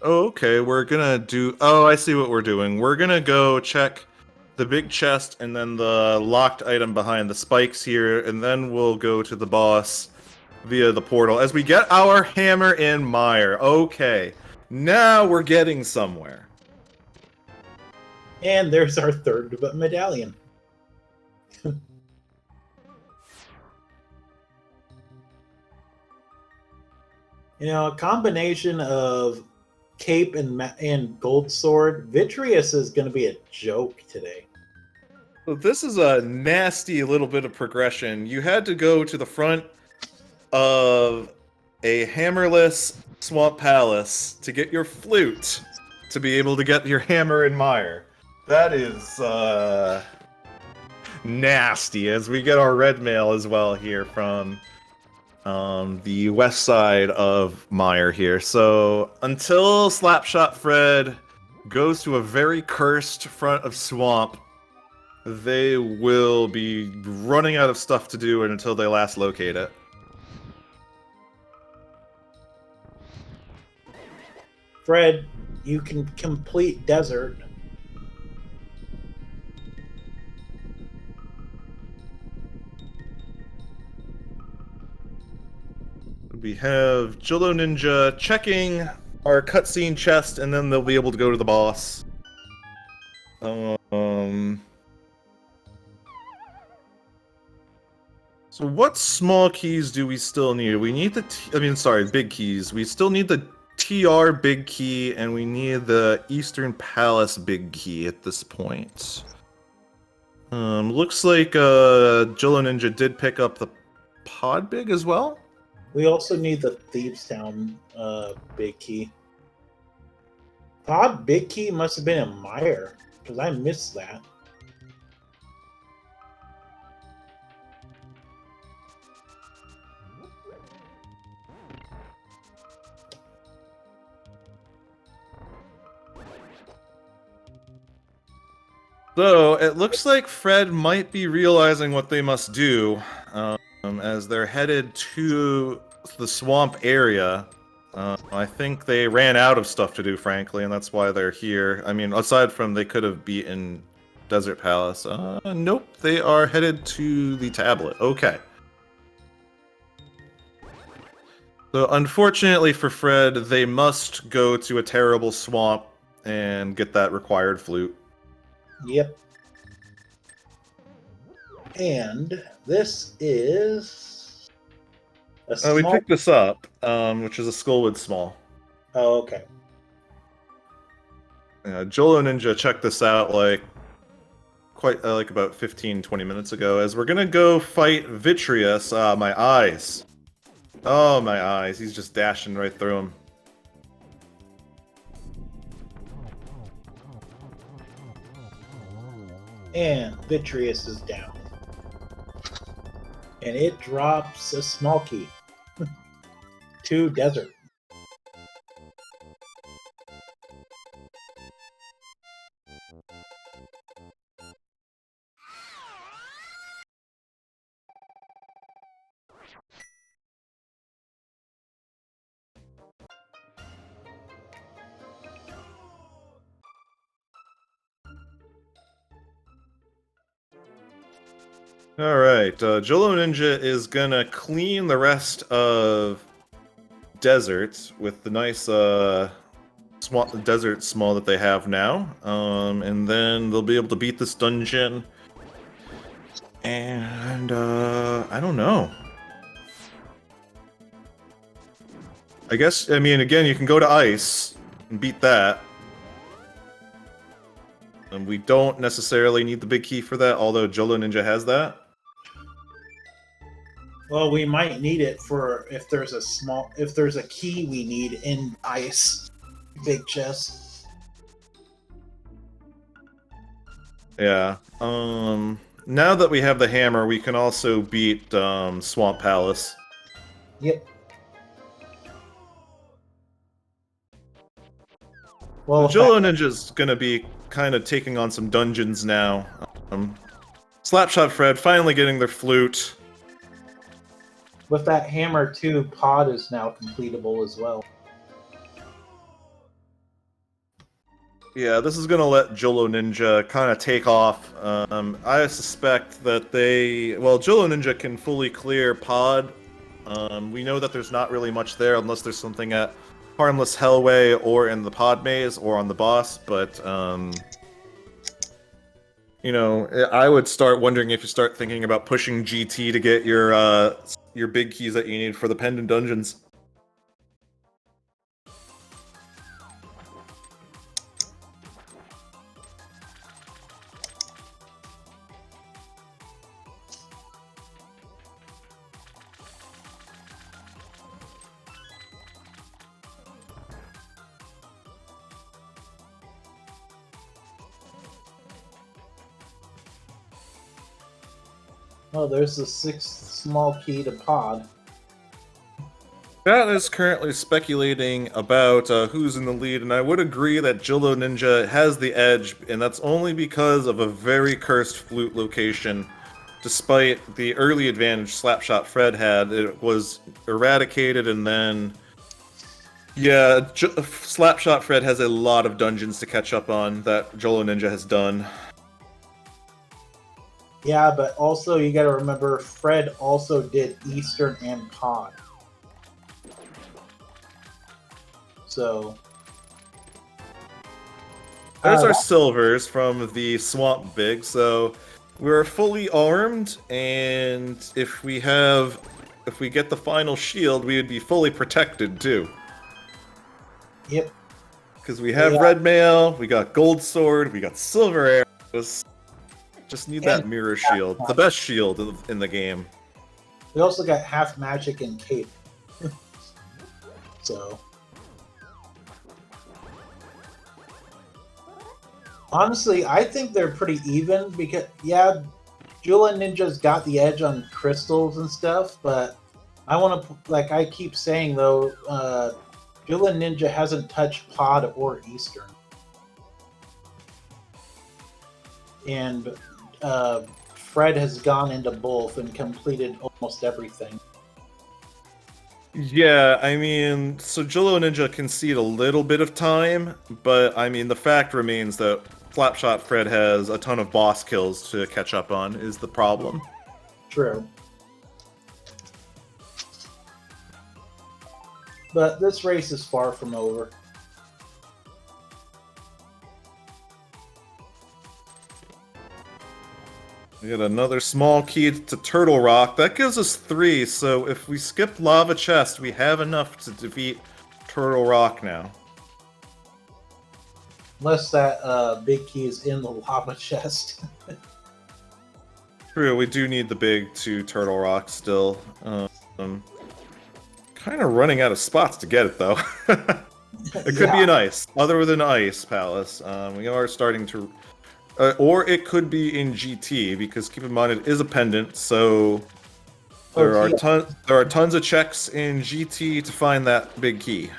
Oh, okay, we're gonna do... Oh, I see what we're doing. We're gonna go check the big chest and then the locked item behind the spikes here, and then we'll go to the boss via the portal as we get our hammer in Meyer. Okay, now we're getting somewhere. And there's our third medallion. You know, a combination of cape and gold sword. Vitreous is going to be a joke today. So this is a nasty little bit of progression. You had to go to the front of a hammerless swamp palace to get your flute to be able to get your hammer in Meyer. That is nasty, as we get our red mail as well here from the west side of Meyer here. So until SlapshotFred goes to a very cursed front of swamp, they will be running out of stuff to do until they last locate it. Fred, you can complete desert. We have Julloninja checking our cutscene chest, and then they'll be able to go to the boss. So what small keys do we still need? We need the big keys. We still need the TR big key, and we need the Eastern Palace big key at this point. Looks like Julloninja did pick up the pod big as well. We also need the Thieves Town big key. Pod big key must have been in Meyer, because I missed that. So, it looks like Fred might be realizing what they must do, as they're headed to the swamp area. I think they ran out of stuff to do, frankly, and that's why they're here. I mean, aside from they could have beaten Desert Palace. Nope, they are headed to the tablet. Okay. So, unfortunately for Fred, they must go to a terrible swamp and get that required flute. Yep. And this is a small... We picked this up, which is a Skullwood Small. Oh, okay. Julloninja checked this out like about 15-20 minutes ago, as we're gonna go fight Vitreous. My eyes. Oh, my eyes. He's just dashing right through them. And Vitreous is down. And it drops a small key to Desert. Alright, Julloninja is gonna clean the rest of Desert with the nice desert small that they have now. And then they'll be able to beat this dungeon. And I don't know. I guess, I mean, again, you can go to Ice and beat that. And we don't necessarily need the big key for that, although Julloninja has that. Well, we might need it for if there's a key we need in Ice big chest. Yeah. Now that we have the hammer, we can also beat Swamp Palace. Yep. Well, Julloninja's gonna be kind of taking on some dungeons now. SlapshotFred finally getting their flute. With that hammer too, Pod is now completable as well. Yeah, this is gonna let Julloninja kind of take off. I suspect that Julloninja can fully clear Pod. We know that there's not really much there unless there's something at Harmless Hellway or in the Pod Maze or on the boss, but you know, I would start wondering if you start thinking about pushing GT to get your big keys that you need for the Pendant Dungeons. Oh, there's the 6th small key to Pod. That is currently speculating about who's in the lead, and I would agree that Julloninja has the edge, and that's only because of a very cursed flute location. Despite the early advantage SlapshotFred had, it was eradicated, and then... Yeah, SlapshotFred has a lot of dungeons to catch up on that Julloninja has done. Yeah, but also you gotta remember, Fred also did Eastern and Pod. So... There's our silvers from the Swamp Big, so we're fully armed, and if we get the final shield, we would be fully protected too. Yep. Because we have red mail, we got gold sword, we got silver arrows. Just need that mirror shield. The best shield in the game. We also got half magic and cape. So... Honestly, I think they're pretty even because, yeah, Julloninja's got the edge on crystals and stuff, but I want to, like I keep saying though, Julloninja hasn't touched Pod or Eastern. And Fred has gone into both and completed almost everything. Yeah, I mean, so Julloninja concede a little bit of time, but I mean, the fact remains that SlapshotFred has a ton of boss kills to catch up on, is the problem. True. But this race is far from over. We got another small key to Turtle Rock. That gives us 3, so if we skip Lava Chest, we have enough to defeat Turtle Rock now. Unless that big key is in the lava chest. True, we do need the big 2 Turtle Rock still. Kind of running out of spots to get it, though. It could be an ice. Other than Ice Palace. We are starting to Or it could be in GT, because keep in mind it is a pendant, so there are tons of checks in GT to find that big key.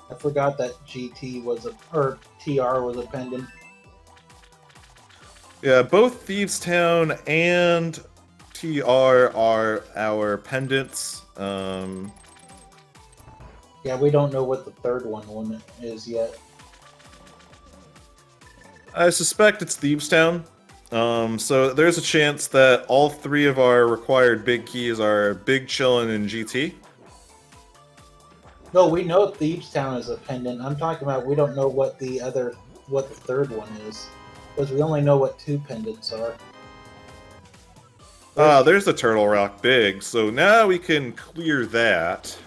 I forgot that GT was or TR was a pendant. Yeah, both Thieves Town and TR are our pendants. Yeah, we don't know what the third one is yet. I suspect it's Thieves Town. So there's a chance that all three of our required big keys are Big Chillin' and GT. No, we know Thieves Town is a pendant. I'm talking about we don't know what the third one is, because we only know what two pendants are. There's the Turtle Rock Big, so now we can clear that.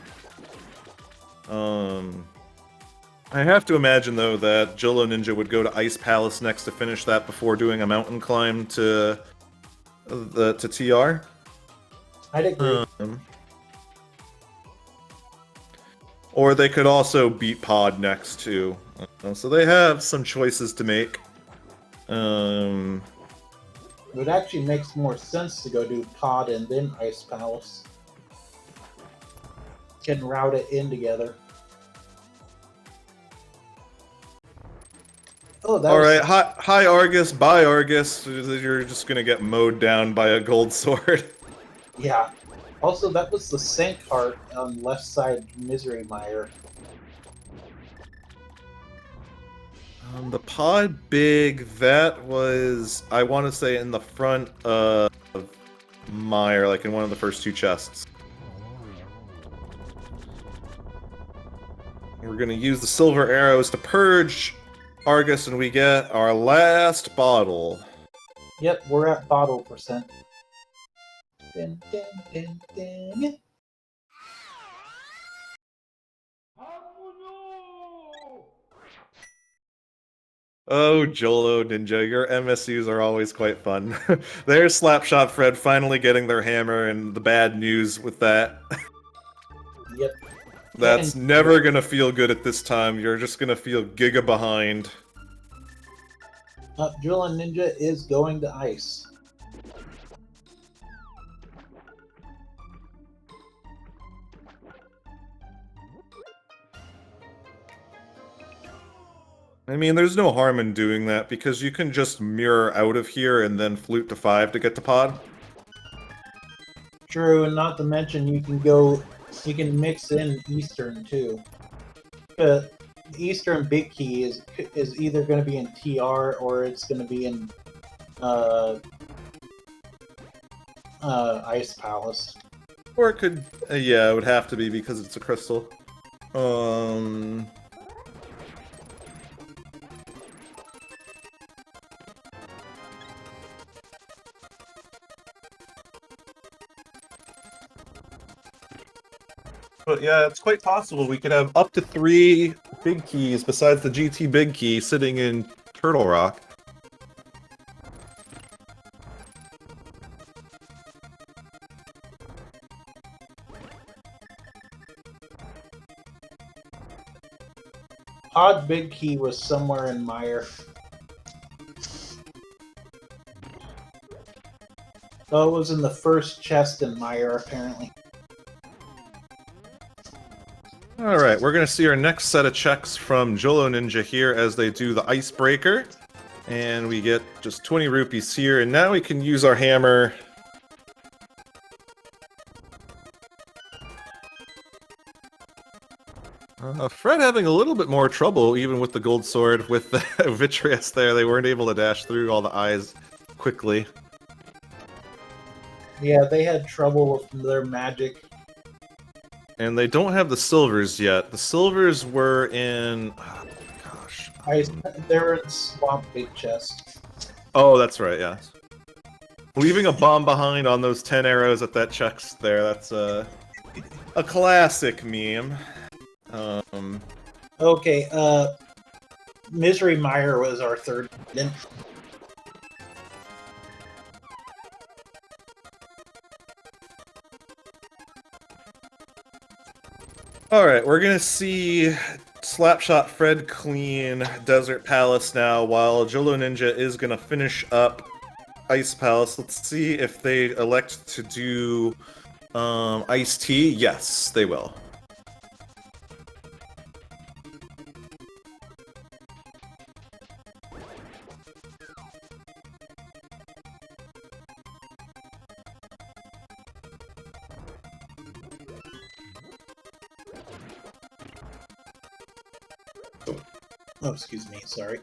I have to imagine, though, that Julloninja would go to Ice Palace next to finish that before doing a mountain climb to TR. I'd agree. Or they could also beat Pod next, too. So they have some choices to make. It actually makes more sense to go do Pod and then Ice Palace. Can route it in together. Oh, that Alright, hi Argus, bye Argus. You're just gonna get mowed down by a gold sword. Yeah. Also, that was the Saint heart on left side Misery Mire. The Pod Big, that was, I want to say, in the front of Mire, like in one of the first two chests. We're gonna use the silver arrows to purge Argus, and we get our last bottle. Yep, we're at bottle percent. Dun, dun, dun, dun. Oh, Julloninja, your MSUs are always quite fun. There's SlapshotFred finally getting their hammer, and the bad news with that. Yep. That's never gonna feel good at this time. You're just gonna feel giga behind. Julloninja is going to ice. I mean, there's no harm in doing that, because you can just mirror out of here and then flute to 5 to get to Pod. True, and not to mention you can mix in Eastern too. The Eastern Big Key is either going to be in TR or it's going to be in Ice Palace. Or it could, yeah, it would have to be because it's a crystal. But yeah, it's quite possible we could have up to 3 big keys besides the GT big key sitting in Turtle Rock. Pod Big Key was somewhere in Mire. Oh, it was in the first chest in Mire, apparently. Alright, we're going to see our next set of checks from Julloninja here as they do the Icebreaker. And we get just 20 rupees here, and now we can use our hammer. Fred having a little bit more trouble, even with the gold sword, with the Vitreous there. They weren't able to dash through all the eyes quickly. Yeah, they had trouble with their magic. And they don't have the silvers yet. The silvers were in... Oh, gosh. They're in Swamp Big Chest. Oh, that's right, yeah. Leaving a bomb behind on those 10 arrows at that chest there, that's a classic meme. Okay, Misery Mire was our third. Alright, we're gonna see Slapshot Fred clean Desert Palace now, while Julloninja is gonna finish up Ice Palace. Let's see if they elect to do Ice Tea. Yes, they will. Oh, excuse me, sorry.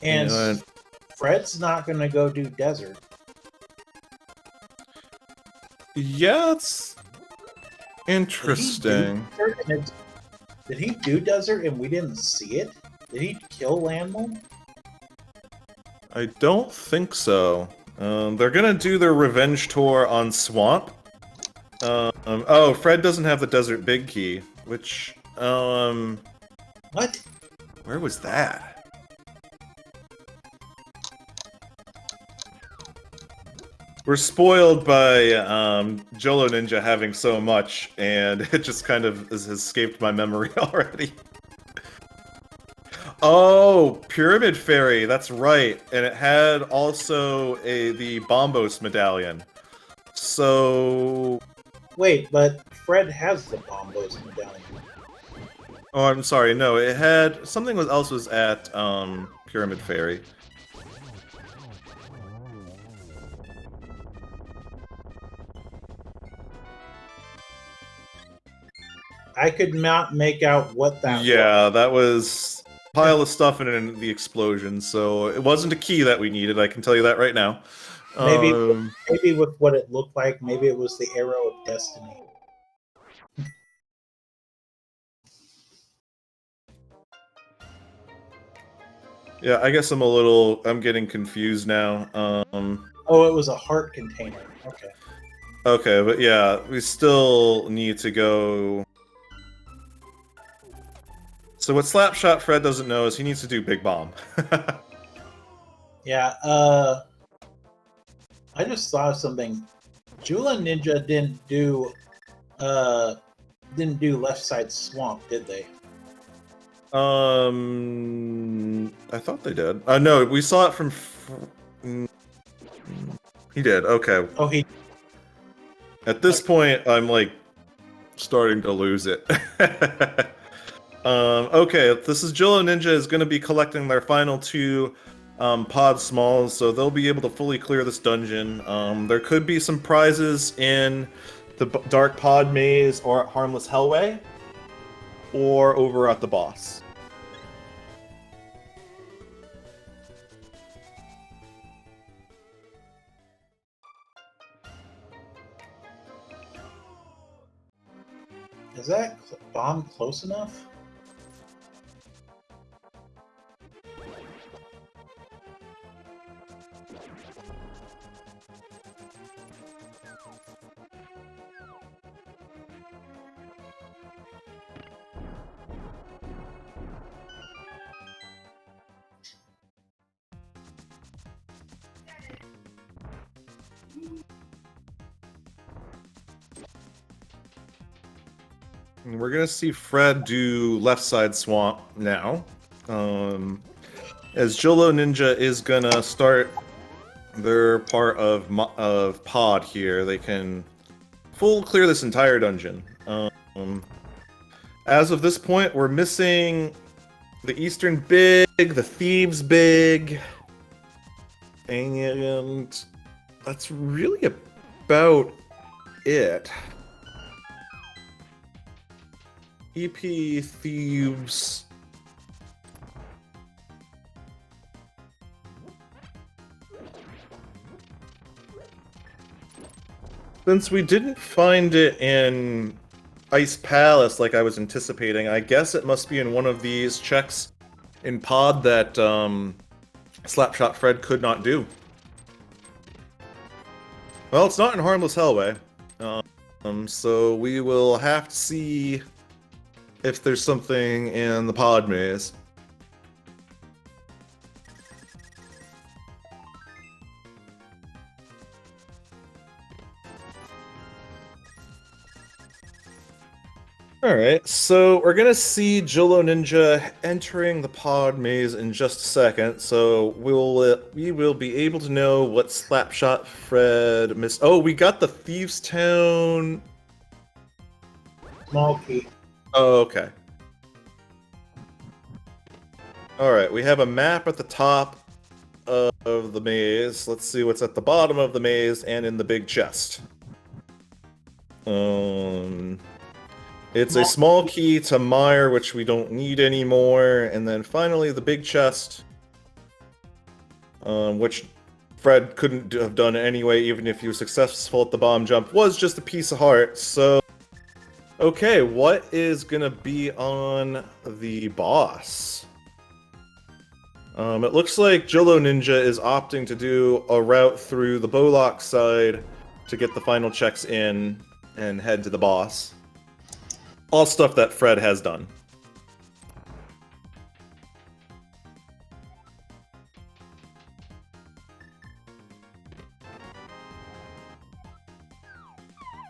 And And Fred's not going to go do desert. yeah, it's interesting. Did he do desert and we didn't see it? Did he kill Landmole? I don't think so. They're gonna do their revenge tour on Swamp. Oh, Fred doesn't have the Desert Big Key, which, What? where was that? We're spoiled by Julloninja having so much, and it just kind of has escaped my memory already. Oh, Pyramid Fairy, that's right. And it had also the Bombos medallion. So... Wait, but Fred has the Bombos medallion. Oh, I'm sorry, no, it had... Something else was at Pyramid Fairy. I could not make out what that was. Yeah, that was a pile of stuff in the explosion, so it wasn't a key that we needed, I can tell you that right now. Maybe with what it looked like, maybe it was the Arrow of Destiny. Yeah, I guess I'm getting confused now. Oh, it was a heart container. Okay. Okay, but yeah, we still need to go... So what Slapshot Fred doesn't know is he needs to do Big Bomb. Yeah, I just thought of something. Julloninja didn't do left side swamp, did they? I thought they did. No, we saw it from... He did, okay. Oh, he... At this point, I'm, like, starting to lose it. Okay, this is Julloninja is going to be collecting their final two pod smalls, so they'll be able to fully clear this dungeon. There could be some prizes in the Dark Pod Maze or at Harmless Hellway, or over at the boss. Is that bomb close enough? We're gonna see Fred do left side swamp now. As Julloninja is gonna start their part of pod here, they can full clear this entire dungeon. As of this point, we're missing the Eastern Big, the Thieves Big, and that's really about it. EP Thieves. Since we didn't find it in Ice Palace like I was anticipating, I guess it must be in one of these checks in Pod that Slapshot Fred could not do. Well, it's not in Harmless Hellway. So we will have to see if there's something in the pod maze. Alright, so we're gonna see Julloninja entering the pod maze in just a second, so we will be able to know what slapshotfred missed. Oh, we got the Thieves Town. Small key. Oh, okay. Alright, we have a map at the top of the maze. Let's see what's at the bottom of the maze and in the big chest. It's a small key to Mire, which we don't need anymore, and then finally the big chest, which Fred couldn't have done anyway, even if he was successful at the bomb jump, was just a piece of heart. So, okay, what is gonna be on the boss? It looks like Julloninja is opting to do a route through the Bowlock side to get the final checks in and head to the boss. All stuff that Fred has done.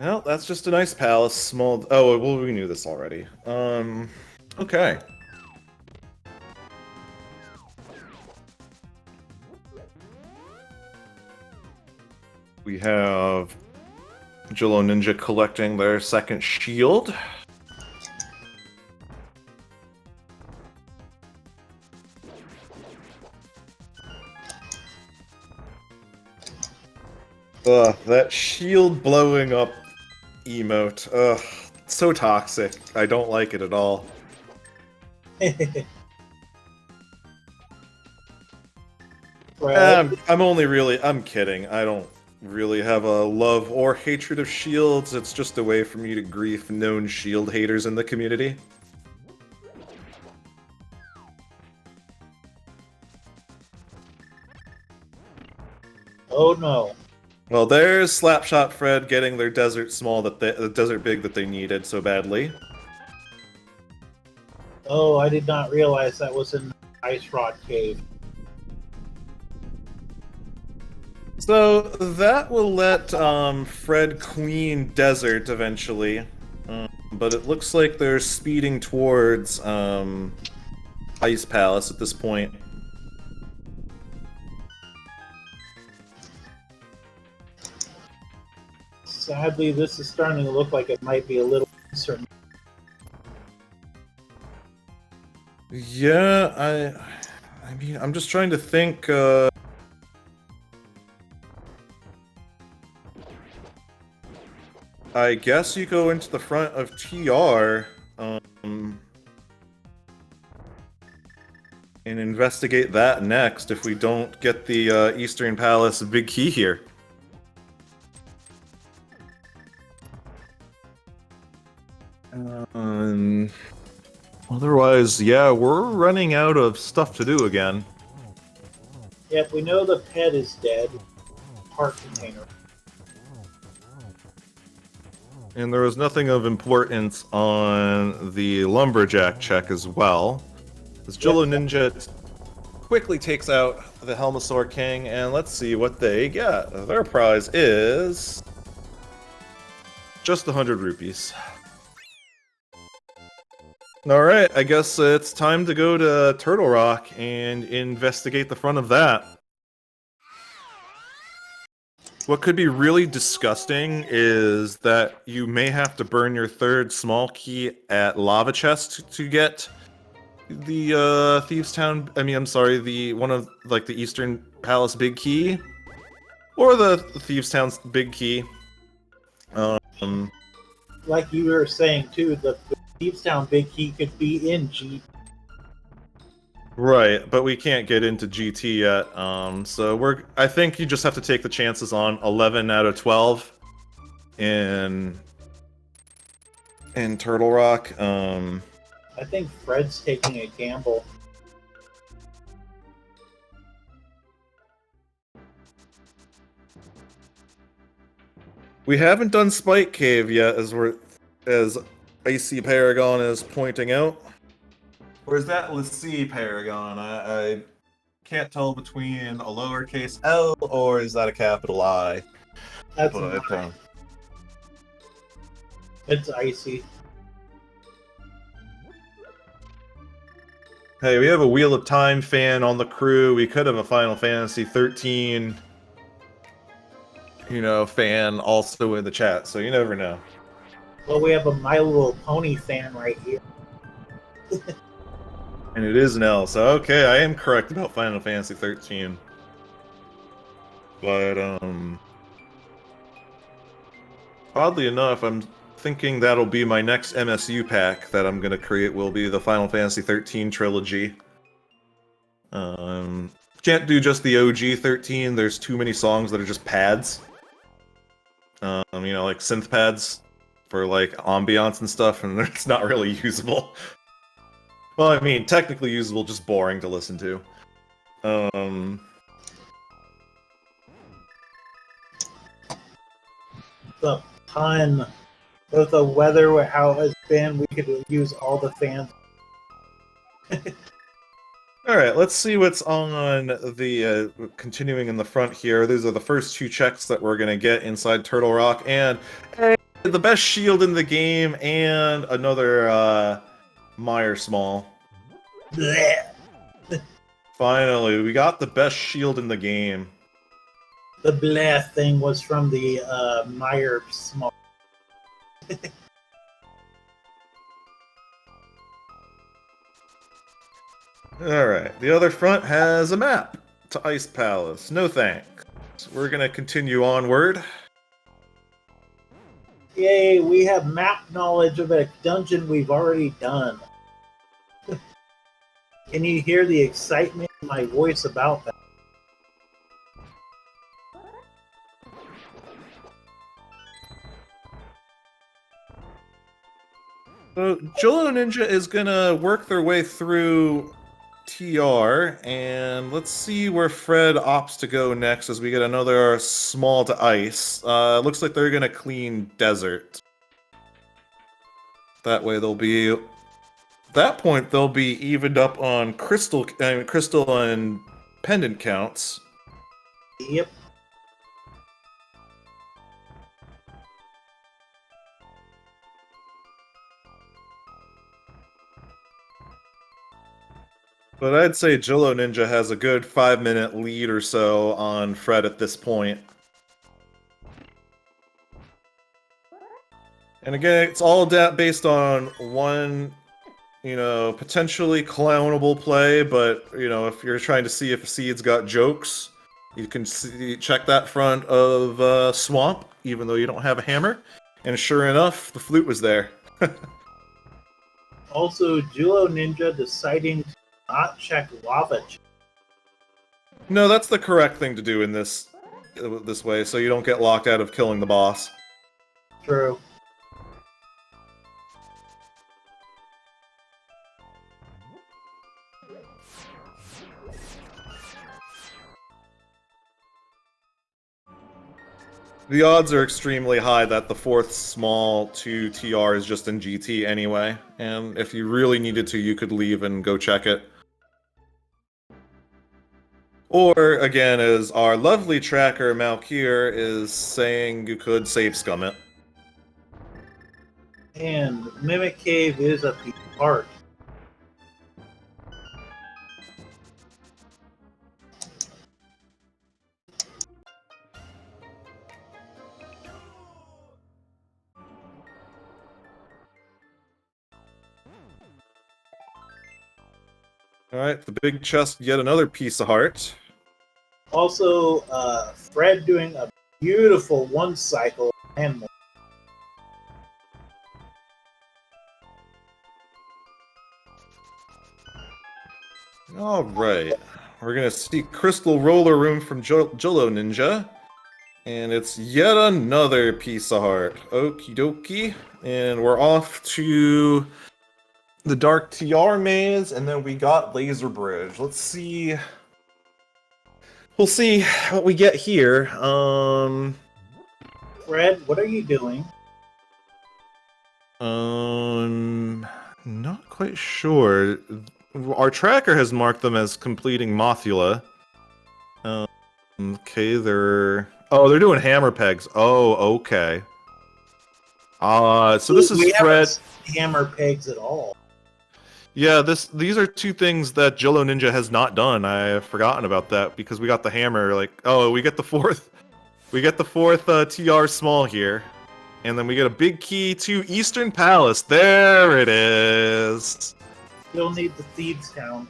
Well, that's just a nice palace. Small. Oh, well, we knew this already. Okay. We have Julloninja collecting their second shield. Ugh, that shield blowing up emote. Ugh, so toxic. I don't like it at all. I'm kidding. I don't really have a love or hatred of shields. It's just a way for me to grief known shield haters in the community. Oh no. Well, there's slapshotfred getting their desert small the desert big that they needed so badly. Oh, I did not realize that was in the Ice Rod Cave. So that will let Fred clean desert eventually, but it looks like they're speeding towards Ice Palace at this point. Sadly, this is starting to look like it might be a little uncertain. Yeah, I mean, I'm just trying to think. I guess you go into the front of TR, and investigate that next if we don't get the Eastern Palace big key here. Otherwise, yeah, we're running out of stuff to do again. Yep, we know the pet is dead. Heart container. And there was nothing of importance on the lumberjack check as well. As Julloninja quickly takes out the Helmosaur King, and let's see what they get. Their prize is just 100 rupees. Alright, I guess it's time to go to Turtle Rock and investigate the front of that. What could be really disgusting is that you may have to burn your third small key at Lava Chest to get the Thieves Town. I mean, I'm sorry, the one of like the Eastern Palace big key, or the Thieves Town's big key. Like you were saying too, the Thieves Town big key could be in G. Right, but we can't get into GT yet, so I think you just have to take the chances on 11 out of 12 in Turtle Rock. I think Fred's taking a gamble. We haven't done Spike Cave yet, as Icy Paragon is pointing out. Or is that Lassie Paragon? I can't tell between a lowercase L or is that a capital I? That's it's icy. Hey, we have a Wheel of Time fan on the crew. We could have a Final Fantasy 13, fan also in the chat, so you never know. Well, we have a My Little Pony fan right here. And it is an L, so okay, I am correct about Final Fantasy 13. But, oddly enough, I'm thinking that'll be my next MSU pack that I'm gonna create will be the Final Fantasy 13 trilogy. Can't do just the OG 13, there's too many songs that are just pads. Like synth pads for like ambiance and stuff, and it's not really usable. Well, I mean, technically usable, just boring to listen to. The pun. With the weather, how it's been, we could use all the fans. Alright, let's see what's on the, continuing in the front here. These are the first two checks that we're gonna get inside Turtle Rock, and the best shield in the game, and another, Meyer Small. Blech. Finally, we got the best shield in the game. The bleh thing was from the Meyer Small. Alright, the other front has a map to Ice Palace. No thanks. We're gonna continue onward. Yay, we have map knowledge of a dungeon we've already done. Can you hear the excitement in my voice about that? So, Julloninja is gonna work their way through TR, and let's see where Fred opts to go next as we get another small to ice. Looks like they're gonna clean desert. That way they'll be... At that point, they'll be evened up on crystal and pendant counts. Yep. But I'd say Julloninja has a good 5-minute lead or so on Fred at this point. And again, it's all based on one, potentially clownable play, but, if you're trying to see if Seed's got jokes, you can check that front of Swamp, even though you don't have a hammer. And sure enough, the flute was there. Also, Julloninja deciding to not check lava. No, that's the correct thing to do in this way, so you don't get locked out of killing the boss. True. The odds are extremely high that the fourth small to TR is just in GT anyway, and if you really needed to, you could leave and go check it. Or, again, as our lovely tracker Malkier is saying, you could save scum it. And Mimic Cave is a piece of art. Alright, the big chest, yet another piece of heart. Also, Fred doing a beautiful one cycle animal. Alright, we're gonna see Crystal Roller Room from Julloninja. And it's yet another piece of heart. Okie dokie. And we're off to the Dark TR maze, and then we got Laser Bridge. Let's see. We'll see what we get here. Fred, what are you doing? Not quite sure. Our tracker has marked them as completing Mothula. Okay, they're doing hammer pegs. Oh, okay. So this is we Fred. haven't hammer pegs at all. Yeah, these are two things that Julloninja has not done. I have forgotten about that because we got the hammer. Like, oh, we get the fourth TR small here, and then we get a big key to Eastern Palace. There it is. You'll need the Thieves Town.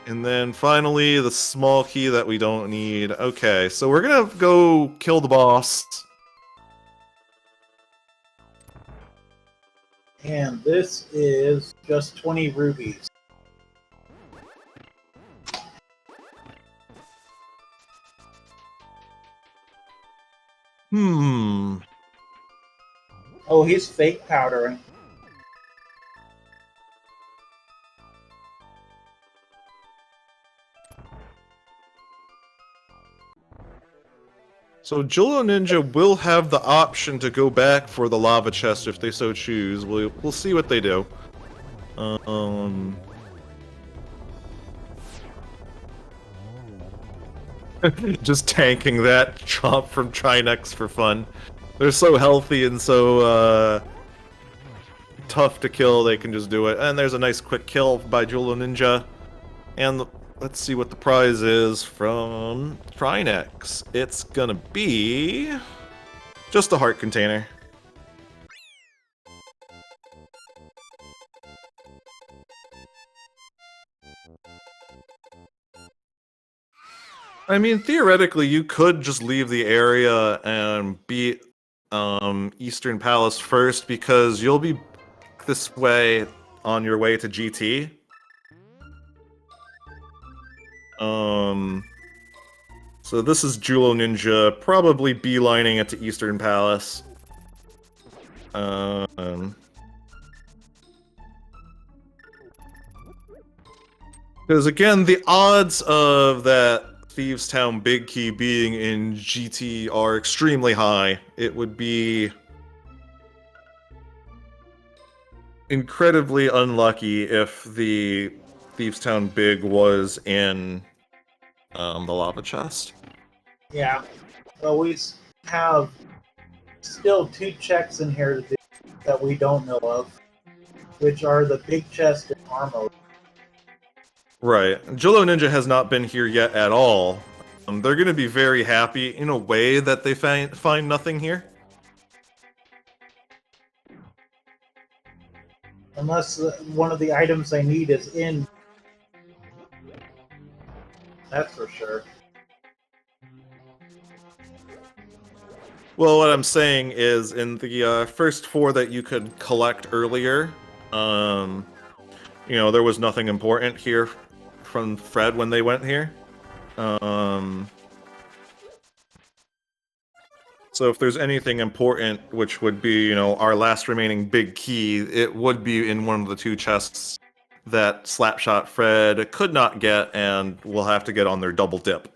And then finally, the small key that we don't need. Okay, so we're gonna go kill the boss. And this is just 20 rubies. Hmm. Oh, he's fake powdering. So Julloninja will have the option to go back for the lava chest if they so choose. We'll see what they do. Just tanking that chomp from Trinex for fun. They're so healthy and so tough to kill, they can just do it. And there's a nice quick kill by Julloninja. And let's see what the prize is from Trinex. It's gonna be just a heart container. I mean, theoretically, you could just leave the area and beat Eastern Palace first because you'll be this way on your way to GT. So this is Julloninja, probably beelining it to Eastern Palace. Because again, the odds of that Thieves Town Big Key being in GT are extremely high. It would be incredibly unlucky if the Thieves Town Big was in the lava chest. Yeah. Well, we have still 2 checks in here to do that we don't know of, which are the big chest and armor. Right. Julloninja has not been here yet at all. They're going to be very happy in a way that they find nothing here. Unless one of the items they need is in. That's for sure. Well, what I'm saying is in the first 4 that you could collect earlier, you know, there was nothing important here from Fred when they went here. So if there's anything important, which would be, you know, our last remaining big key, it would be in one of the 2 chests that SlapshotFred could not get and will have to get on their double dip.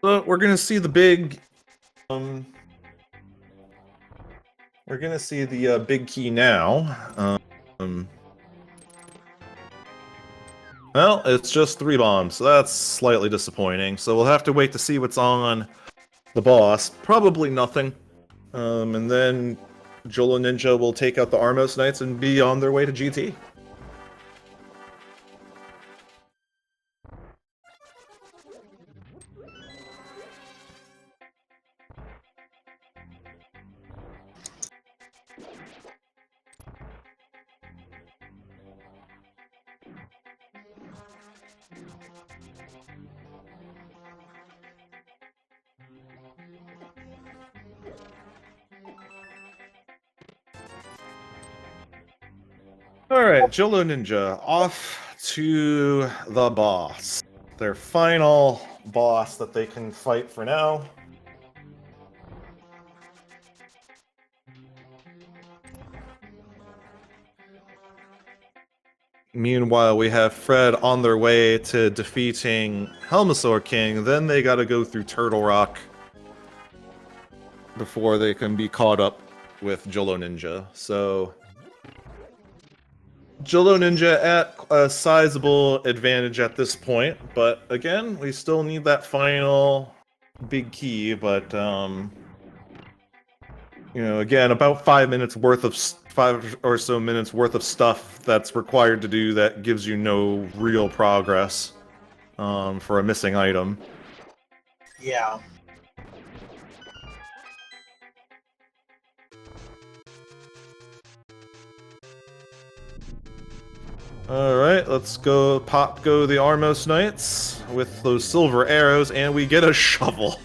So we're gonna see the big, we're gonna see the big key now. Well, it's just 3 bombs, so that's slightly disappointing. So we'll have to wait to see what's on the boss. Probably nothing. And then Julloninja will take out the Armos Knights and be on their way to GT. Alright, Julloninja, off to the boss. Their final boss that they can fight for now. Meanwhile, we have Fred on their way to defeating Helmasaur King. Then they gotta go through Turtle Rock before they can be caught up with Julloninja. So Julloninja at a sizable advantage at this point, but again, we still need that final big key, but you know, again, about 5 or so minutes worth of stuff that's required to do that gives you no real progress for a missing item. Yeah. Alright, let's go go the Armos Knights with those silver arrows, and we get a shovel.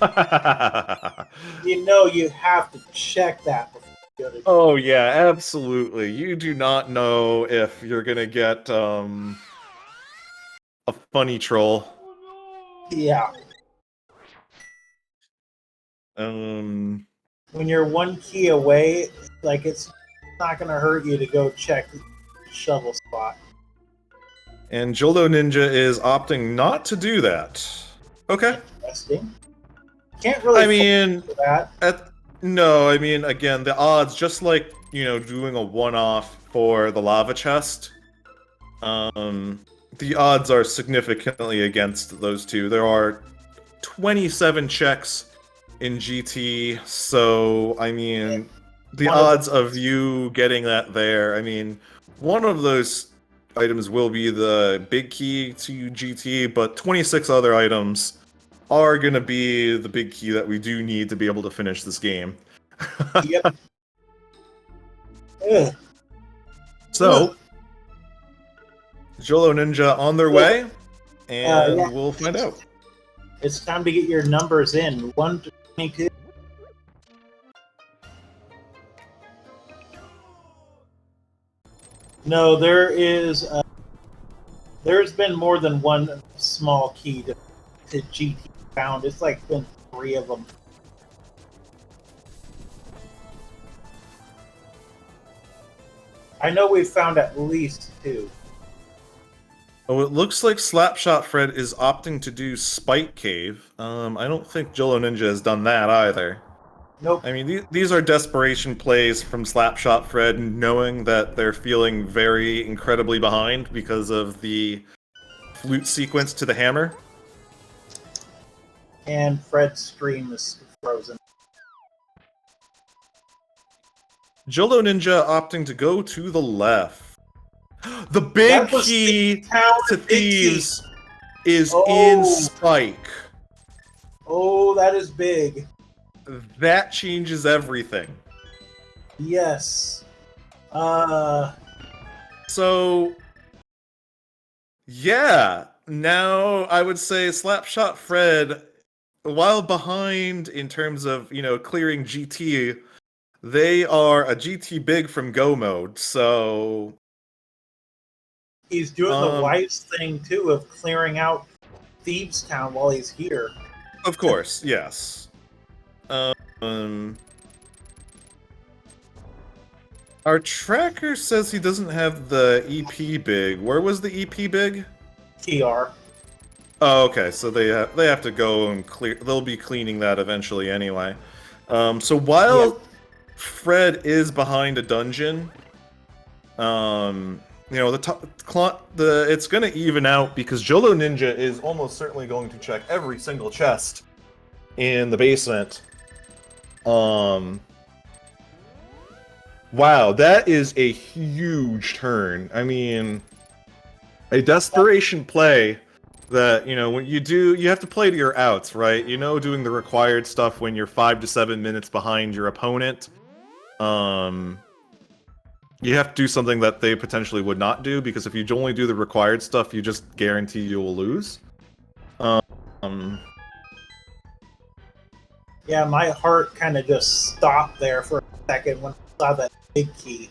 You know you have to check that before you go to... Oh yeah, absolutely. You do not know if you're gonna get a funny troll. Yeah. Um When you're one key away, like, it's not going to hurt you to go check the shovel spot. And Julloninja is opting not to do that. Okay. Interesting. Can't really I mean, for that. No, I mean, again, the odds, just like, you know, doing a one-off for the lava chest, the odds are significantly against those two. There are 27 checks in GT, so, I mean, the odds of you getting that there, I mean, one of those items will be the big key to GT, but 26 other items are going to be the big key that we do need to be able to finish this game. Yep. Ugh. So, Julloninja on their way, and yeah. we'll find out. It's time to get your numbers in. 1 to 22. No, there's been more than one small key to GT found. It's like been 3 of them. I know we've found at least 2. Oh, it looks like slapshotfred is opting to do Spike Cave. I don't think Julloninja has done that either. Nope. I mean, these are desperation plays from slapshotfred, knowing that they're feeling very incredibly behind because of the flute sequence to the hammer. And Fred's stream is frozen. Julloninja opting to go to the left. The big key to Thieves is in Spike. Oh, that is big. That changes everything. Yes. So, yeah. Now, I would say slapshotfred, while behind in terms of, you know, clearing GT, they are a GT big from Go mode, so... He's doing the wise thing, too, of clearing out Thieves Town while he's here. Of course, yes. Our tracker says he doesn't have the EP big. Where was the EP big? TR. Oh, okay. So they have to go and clear. They'll be cleaning that eventually anyway. So while Fred is behind a dungeon, you know, it's going to even out because Julloninja is almost certainly going to check every single chest in the basement. Wow, that is a huge turn. I mean, a desperation play that, you know, when you have to play to your outs, right? You know, doing the required stuff when you're 5 to 7 minutes behind your opponent. You have to do something that they potentially would not do, because if you only do the required stuff, you just guarantee you will lose. Yeah, my heart kind of just stopped there for a second when I saw that big key.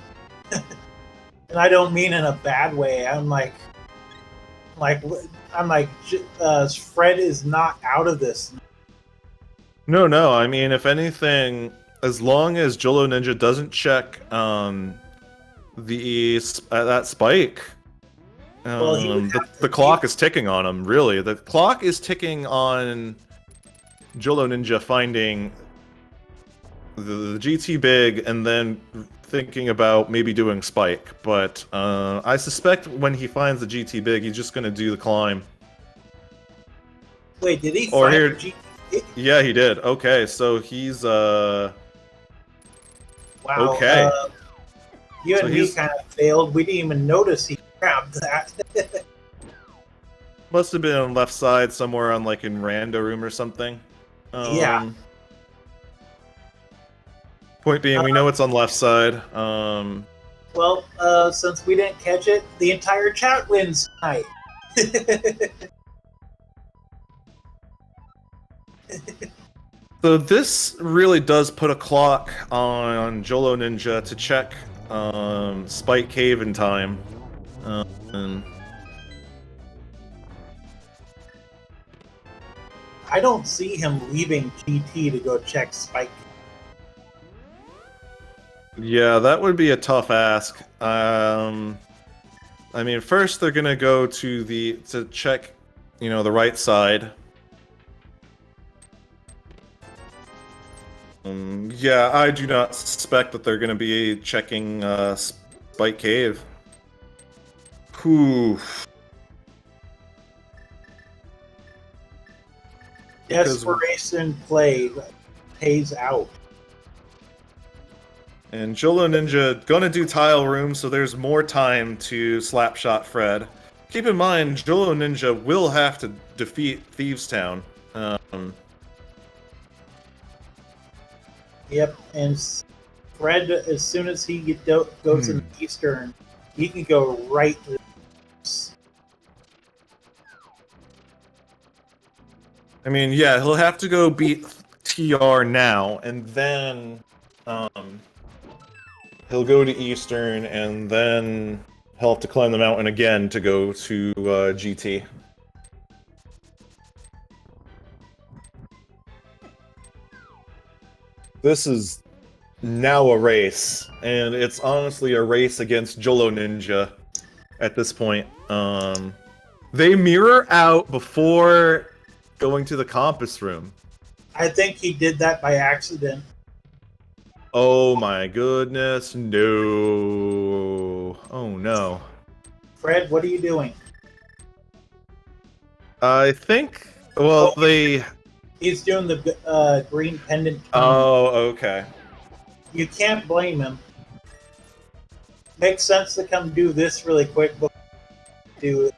And I don't mean in a bad way. I'm like, Fred is not out of this. No. I mean, if anything, as long as Julloninja doesn't check that spike, the clock is ticking on him. Really, the clock is ticking on Julloninja finding the GT big and then thinking about maybe doing Spike, but I suspect when he finds the GT Big, he's just going to do the climb. Wait, did he Or find here, the GT Big? Yeah, he did. Okay, so he's Wow. okay. You So and me kind of failed. We didn't even notice he grabbed that. Must have been on left side somewhere on like in Rando room or something. Yeah. Point being, we know it's on left side. Well, since we didn't catch it, the entire chat wins tonight. So this really does put a clock on Julloninja to check Spike Cave in time. I don't see him leaving GT to go check Spike. Yeah, that would be a tough ask. I mean, first they're gonna go to check, you know, the right side. Yeah, I do not suspect that they're gonna be checking Spike Cave. Whew. Desperation play pays out. And Julloninja gonna do tile room, so there's more time to slapshot Fred. Keep in mind, Julloninja will have to defeat Thieves Town. Yep, and Fred, as soon as he goes in the Eastern, he can go right to this. I mean, yeah, he'll have to go beat TR now, and then he'll go to Eastern, and then he'll have to climb the mountain again to go to GT. This is now a race, and it's honestly a race against Julloninja at this point. They mirror out before going to the compass room. I think he did that by accident. Oh my goodness, no. Oh no. Fred, what are you doing? I think, well, He's doing the green pendant. Oh, okay. You can't blame him. Makes sense to come do this really quick before you do it.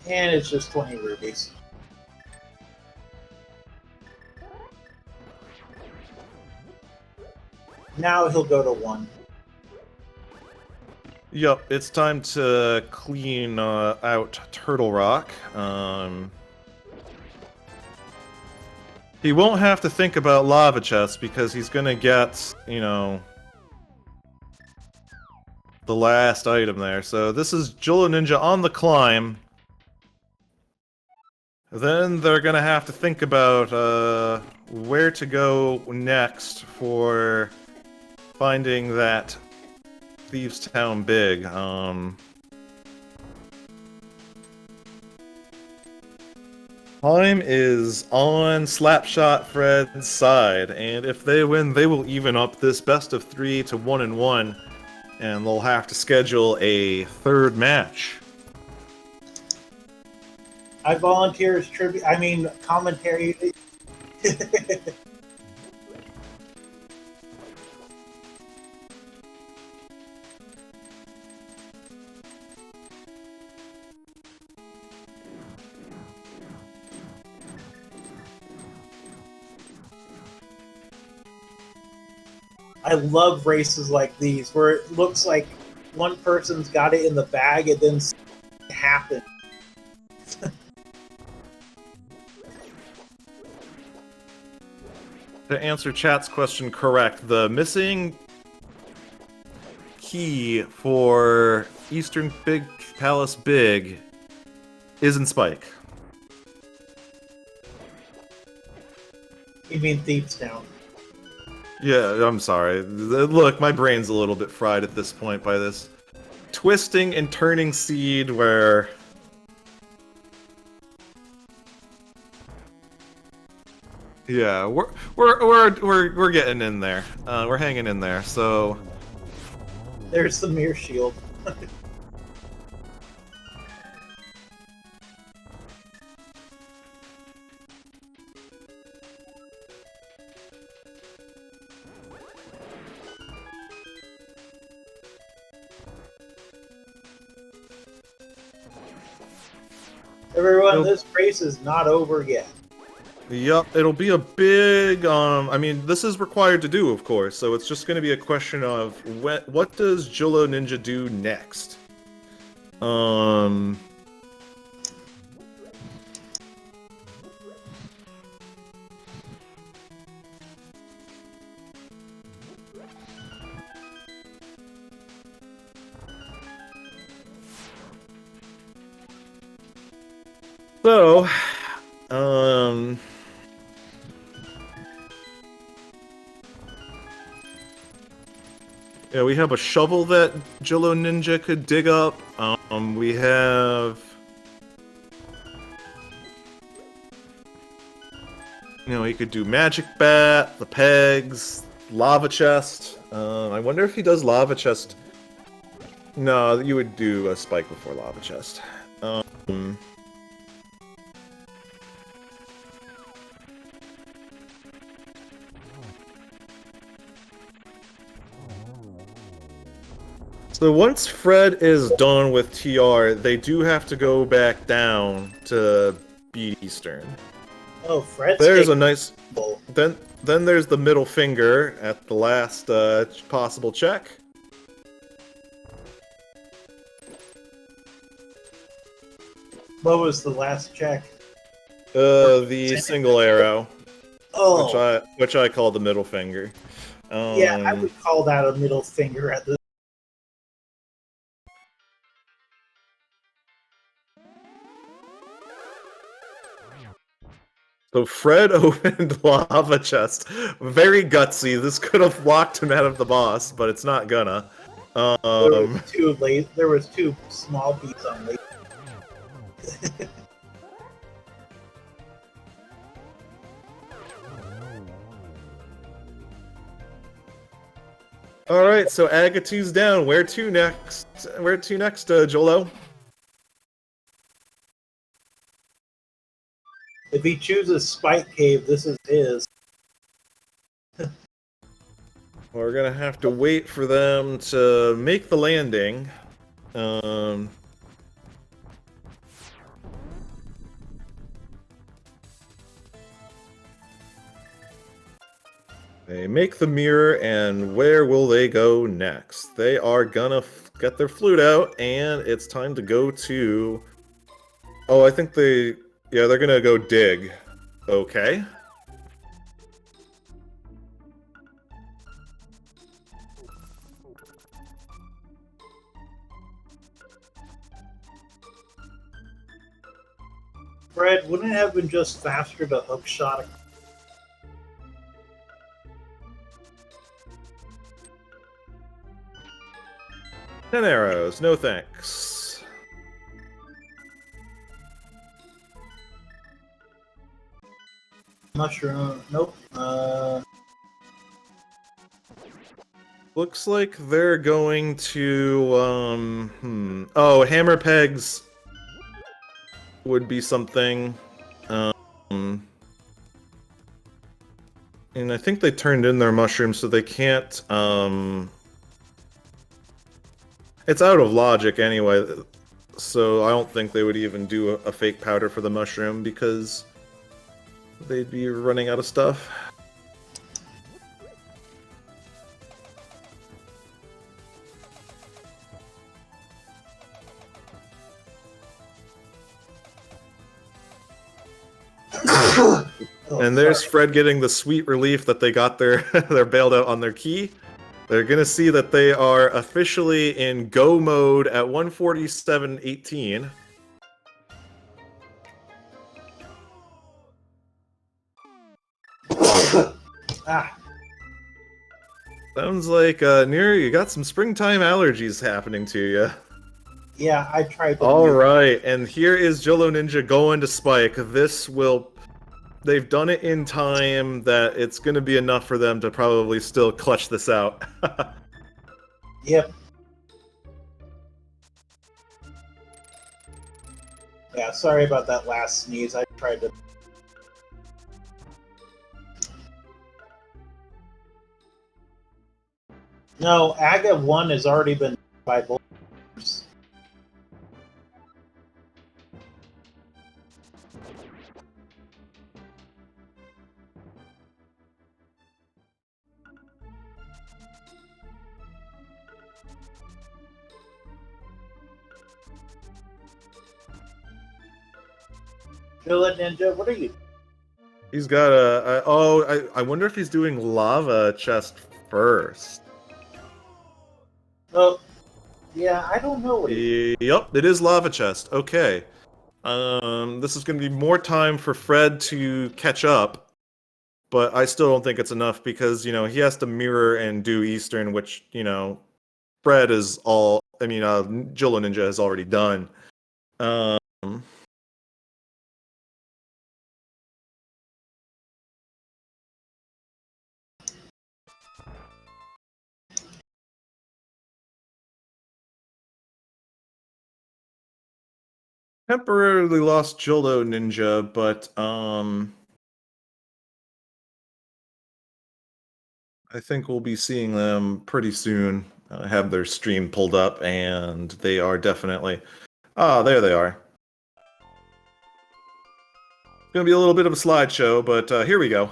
And it's just 20 rubies. Now he'll go to 1. Yup, it's time to clean out Turtle Rock. He won't have to think about lava chests because he's gonna get, you know, the last item there. So this is Julloninja on the climb. Then they're gonna have to think about where to go next for finding that Thieves Town Big. Time is on Slapshot Fred's side, and if they win, they will even up this best of 3 to 1-1, and they'll have to schedule a third match. I volunteer as tribute. I mean, commentary. I love races like these where it looks like one person's got it in the bag and then it happens. To answer chat's question correct, the missing key for Eastern Big Palace Big is in Spike. You mean Thieves Town? Yeah, I'm sorry. Look, my brain's a little bit fried at this point by this twisting and turning seed where... Yeah, we're getting in there. We're hanging in there. So There's the mirror shield. Everyone, this race is not over yet. Yep, it'll be a big, I mean, this is required to do, of course, so it's just going to be a question of what does Julloninja do next? So, yeah, we have a shovel that Julloninja could dig up. We have, you know, he could do magic bat, the pegs, lava chest. I wonder if he does lava chest. No, you would do a spike before lava chest. So once Fred is done with TR, they do have to go back down to beat Eastern. Oh, Fred's There's a nice. Then there's the middle finger at the last possible check. What was the last check? The single arrow. Oh, which I call the middle finger. Yeah, I would call that a middle finger at this. So Fred opened lava chest. Very gutsy. This could have locked him out of the boss, but it's not gonna. There was two small beats on late. All right, so Agatu's down. Where to next? Jolo? If he chooses Spike Cave, this is his. We're gonna have to wait for them to make the landing. They make the mirror, and where will they go next? They are gonna get their flute out, and it's time to go to... Oh, I think they're gonna go dig. Okay. Fred, wouldn't it have been just faster to hookshot? 10 arrows, no thanks. Mushroom, nope. Looks like they're going to, Oh, hammer pegs would be something. And I think they turned in their mushrooms, so they can't, It's out of logic anyway, so I don't think they would even do a fake powder for the mushroom, because they'd be running out of stuff. And there's Fred getting the sweet relief that they got they're bailed out on their key. They're gonna see that they are officially in go mode at 147.18. Sounds like you got some springtime allergies happening to you. Yeah, I tried. All right, and here is Julloninja going to spike. This they've done it in time that it's going to be enough for them to probably still clutch this out. Yep. Yeah, sorry about that last sneeze. I tried to... No, Aga 1 has already been by boulders. Julloninja, what are you? He's got I wonder if he's doing lava chest first. Oh, yeah, I don't know what Yep, it is lava chest. Okay. This is going to be more time for Fred to catch up, but I still don't think it's enough because, you know, he has to mirror and do Eastern, which, you know, Fred is all, I mean, Julloninja has already done. Um, temporarily lost Julloninja, but, I think we'll be seeing them pretty soon. Have their stream pulled up, and they are definitely... Ah, there they are. It's gonna be a little bit of a slideshow, but here we go.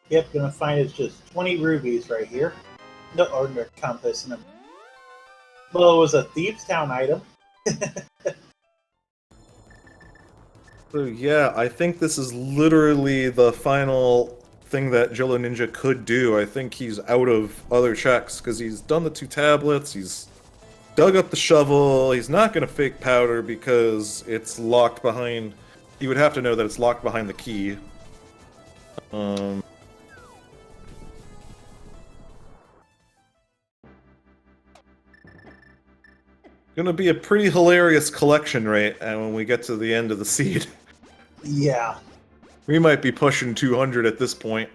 Yep, gonna find it's just 20 rubies right here. No, or no compass. And well, it was a Thieves Town item. So yeah, I think this is literally the final thing that Julloninja could do. I think he's out of other checks because he's done the 2 tablets, he's dug up the shovel, he's not going to fake powder because it's locked behind... He would have to know that it's locked behind the key. Gonna be a pretty hilarious collection rate when we get to the end of the seed. Yeah. We might be pushing 200 at this point.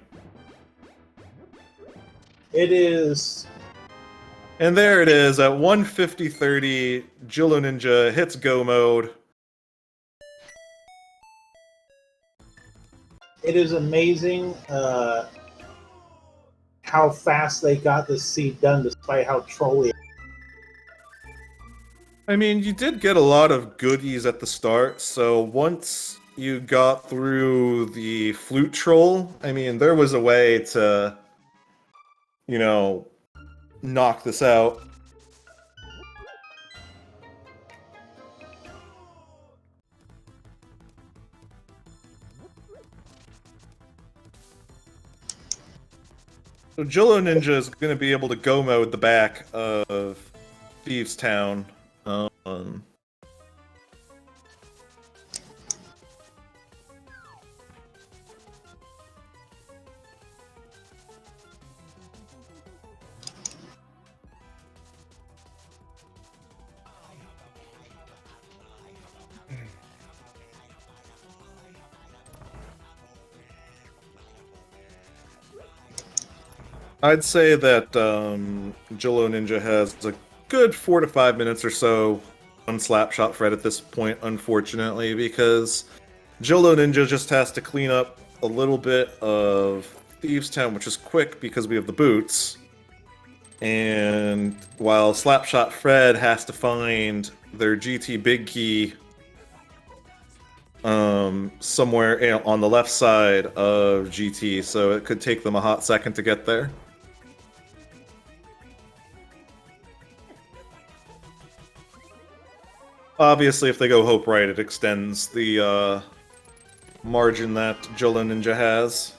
It is. And there it is, at 150.30, Julloninja hits go mode. It is amazing how fast they got this seed done, despite how trolly. I mean, you did get a lot of goodies at the start, so once you got through the flute troll, I mean, there was a way to, you know, knock this out. So Julloninja is going to be able to go mode the back of Thieves Town. I'd say that Julloninja has a good 4 to 5 minutes or so on slapshotfred at this point, unfortunately, because Julloninja just has to clean up a little bit of Thieves Town, which is quick because we have the boots. And while slapshotfred has to find their GT big key somewhere on the left side of GT, so it could take them a hot second to get there. Obviously, if they go Hope right, it extends the margin that Julloninja has.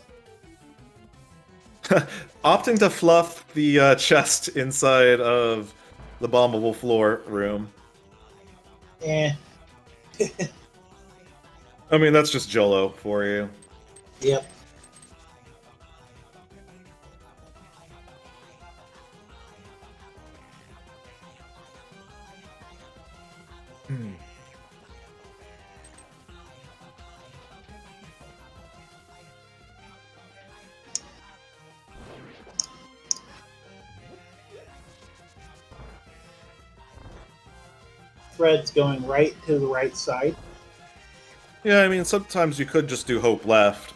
Opting to fluff the chest inside of the bombable floor room. Eh. I mean, that's just Jolo for you. Yep. Fred's going right to the right side. Yeah, I mean, sometimes you could just do hope left,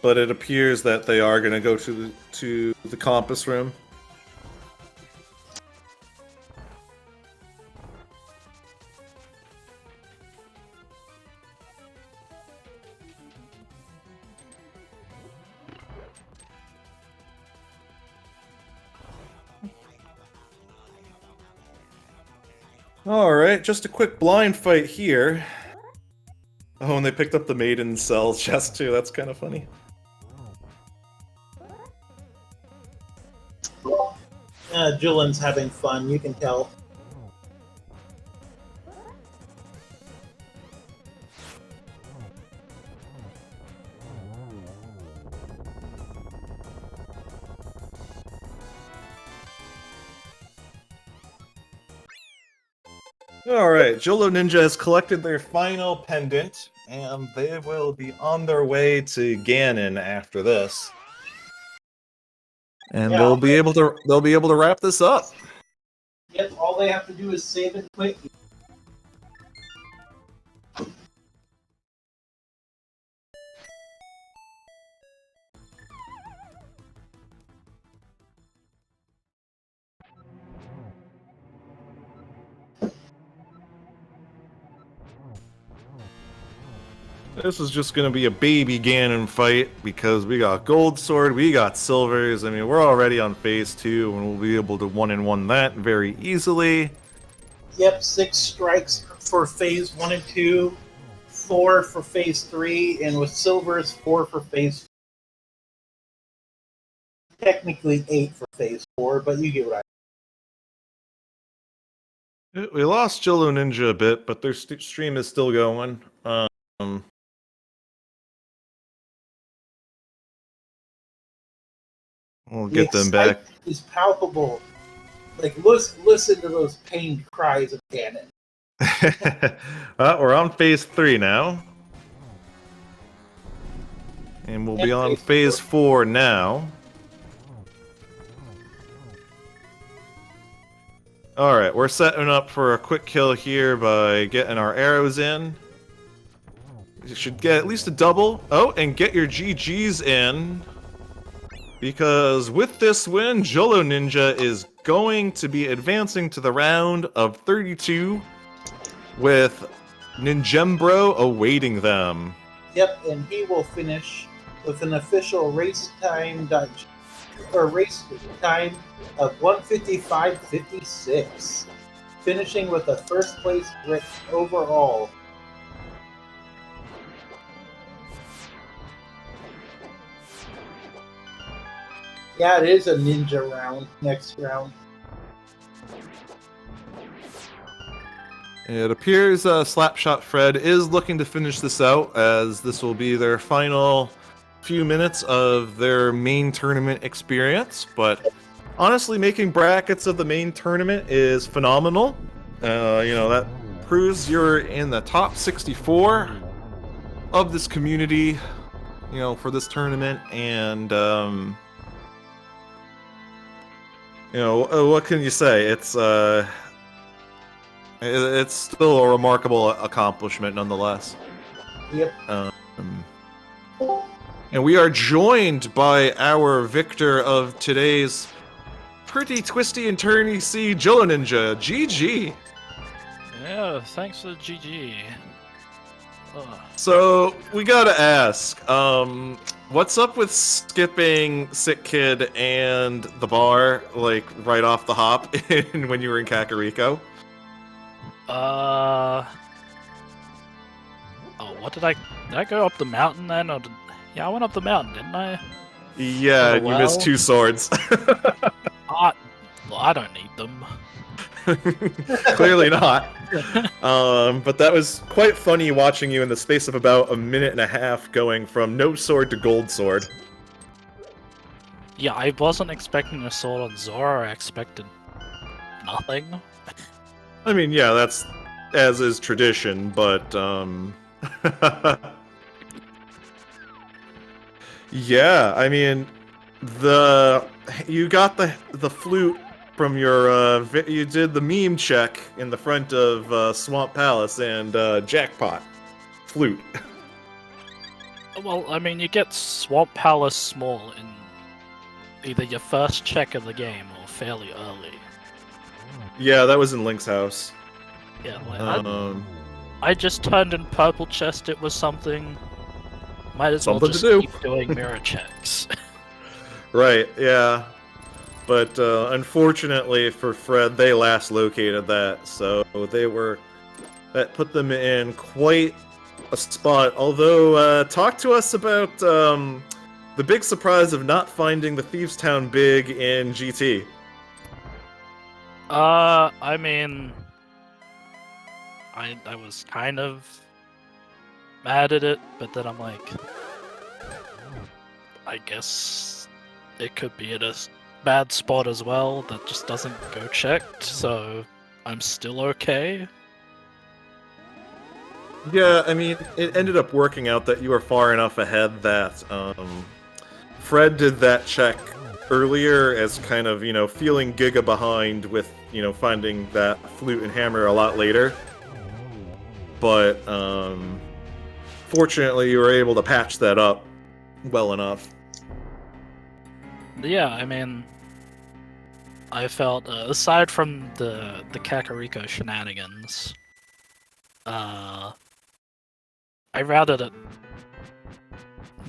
but it appears that they are going to go to the compass room. Alright, just a quick blind fight here. Oh, and they picked up the maiden cell chest too, that's kind of funny. Jullen's having fun, you can tell. Alright, Julloninja has collected their final pendant, and they will be on their way to Ganon after this. And Yeah. they'll be able to wrap this up. Yep, all they have to do is save it quick. This is just gonna be a baby Ganon fight because we got Gold Sword, we got Silvers. I mean, we're already on phase 2, and we'll be able to 1-in-1 that very easily. Yep, 6 strikes for phase 1 and 2, 4 for phase 3, and with Silvers, 4 for phase 4. Technically 8 for phase 4, but you get what I We lost Julloninja a bit, but their stream is still going. We'll get them back. Is palpable. Like, listen to those pained cries of Ganon. We're on phase 3 now. And we'll be on phase 4 now. Alright, we're setting up for a quick kill here by getting our arrows in. You should get at least a double. Oh, and get your GGs in. Because with this win, Julloninja is going to be advancing to the round of 32 with Ninjembro awaiting them. Yep, and he will finish with an official race time of 1:55.56, finishing with a first place overall. Yeah, it is a ninja round next round. It appears slapshotfred is looking to finish this out, as this will be their final few minutes of their main tournament experience. But honestly, making brackets of the main tournament is phenomenal. You know, that proves you're in the top 64 of this community, you know, for this tournament. And you know, what can you say? It's still a remarkable accomplishment, nonetheless. Yep. And we are joined by our victor of today's pretty twisty and turny sea, Julloninja. GG. Yeah, thanks for the GG. Ugh. So we gotta ask, what's up with skipping Sick Kid and the bar, like, right off the hop when you were in Kakariko? Oh, what did I go up the mountain then? Or yeah, I went up the mountain, didn't I? Yeah, Oh, you missed well. 2 swords. Well, I don't need them. Clearly not. But that was quite funny watching you in the space of about a minute and a half going from no sword to gold sword. Yeah, I wasn't expecting a sword on Zora, I expected nothing. I mean, yeah, that's as is tradition, but yeah, I mean, you got the flute from your you did the meme check in the front of Swamp Palace and jackpot flute. Well, I mean, you get Swamp Palace small in either your first check of the game or fairly early. Yeah, that was in Link's house. Yeah, like, I just turned in purple chest, it was something. Might as well Something just to do. keep doing mirror checks. Right, yeah. But unfortunately for Fred, they last located that, so that put them in quite a spot. Although, talk to us about the big surprise of not finding the Thieves Town Big in GT. I mean, I was kind of mad at it, but then I'm like, I guess it could be at a bad spot as well that just doesn't go checked, so I'm still okay. Yeah, I mean, it ended up working out that you were far enough ahead that Fred did that check earlier as kind of, feeling Giga behind with, finding that flute and hammer a lot later. But fortunately, you were able to patch that up well enough. Yeah, I mean, I felt, aside from the Kakariko shenanigans, I routed it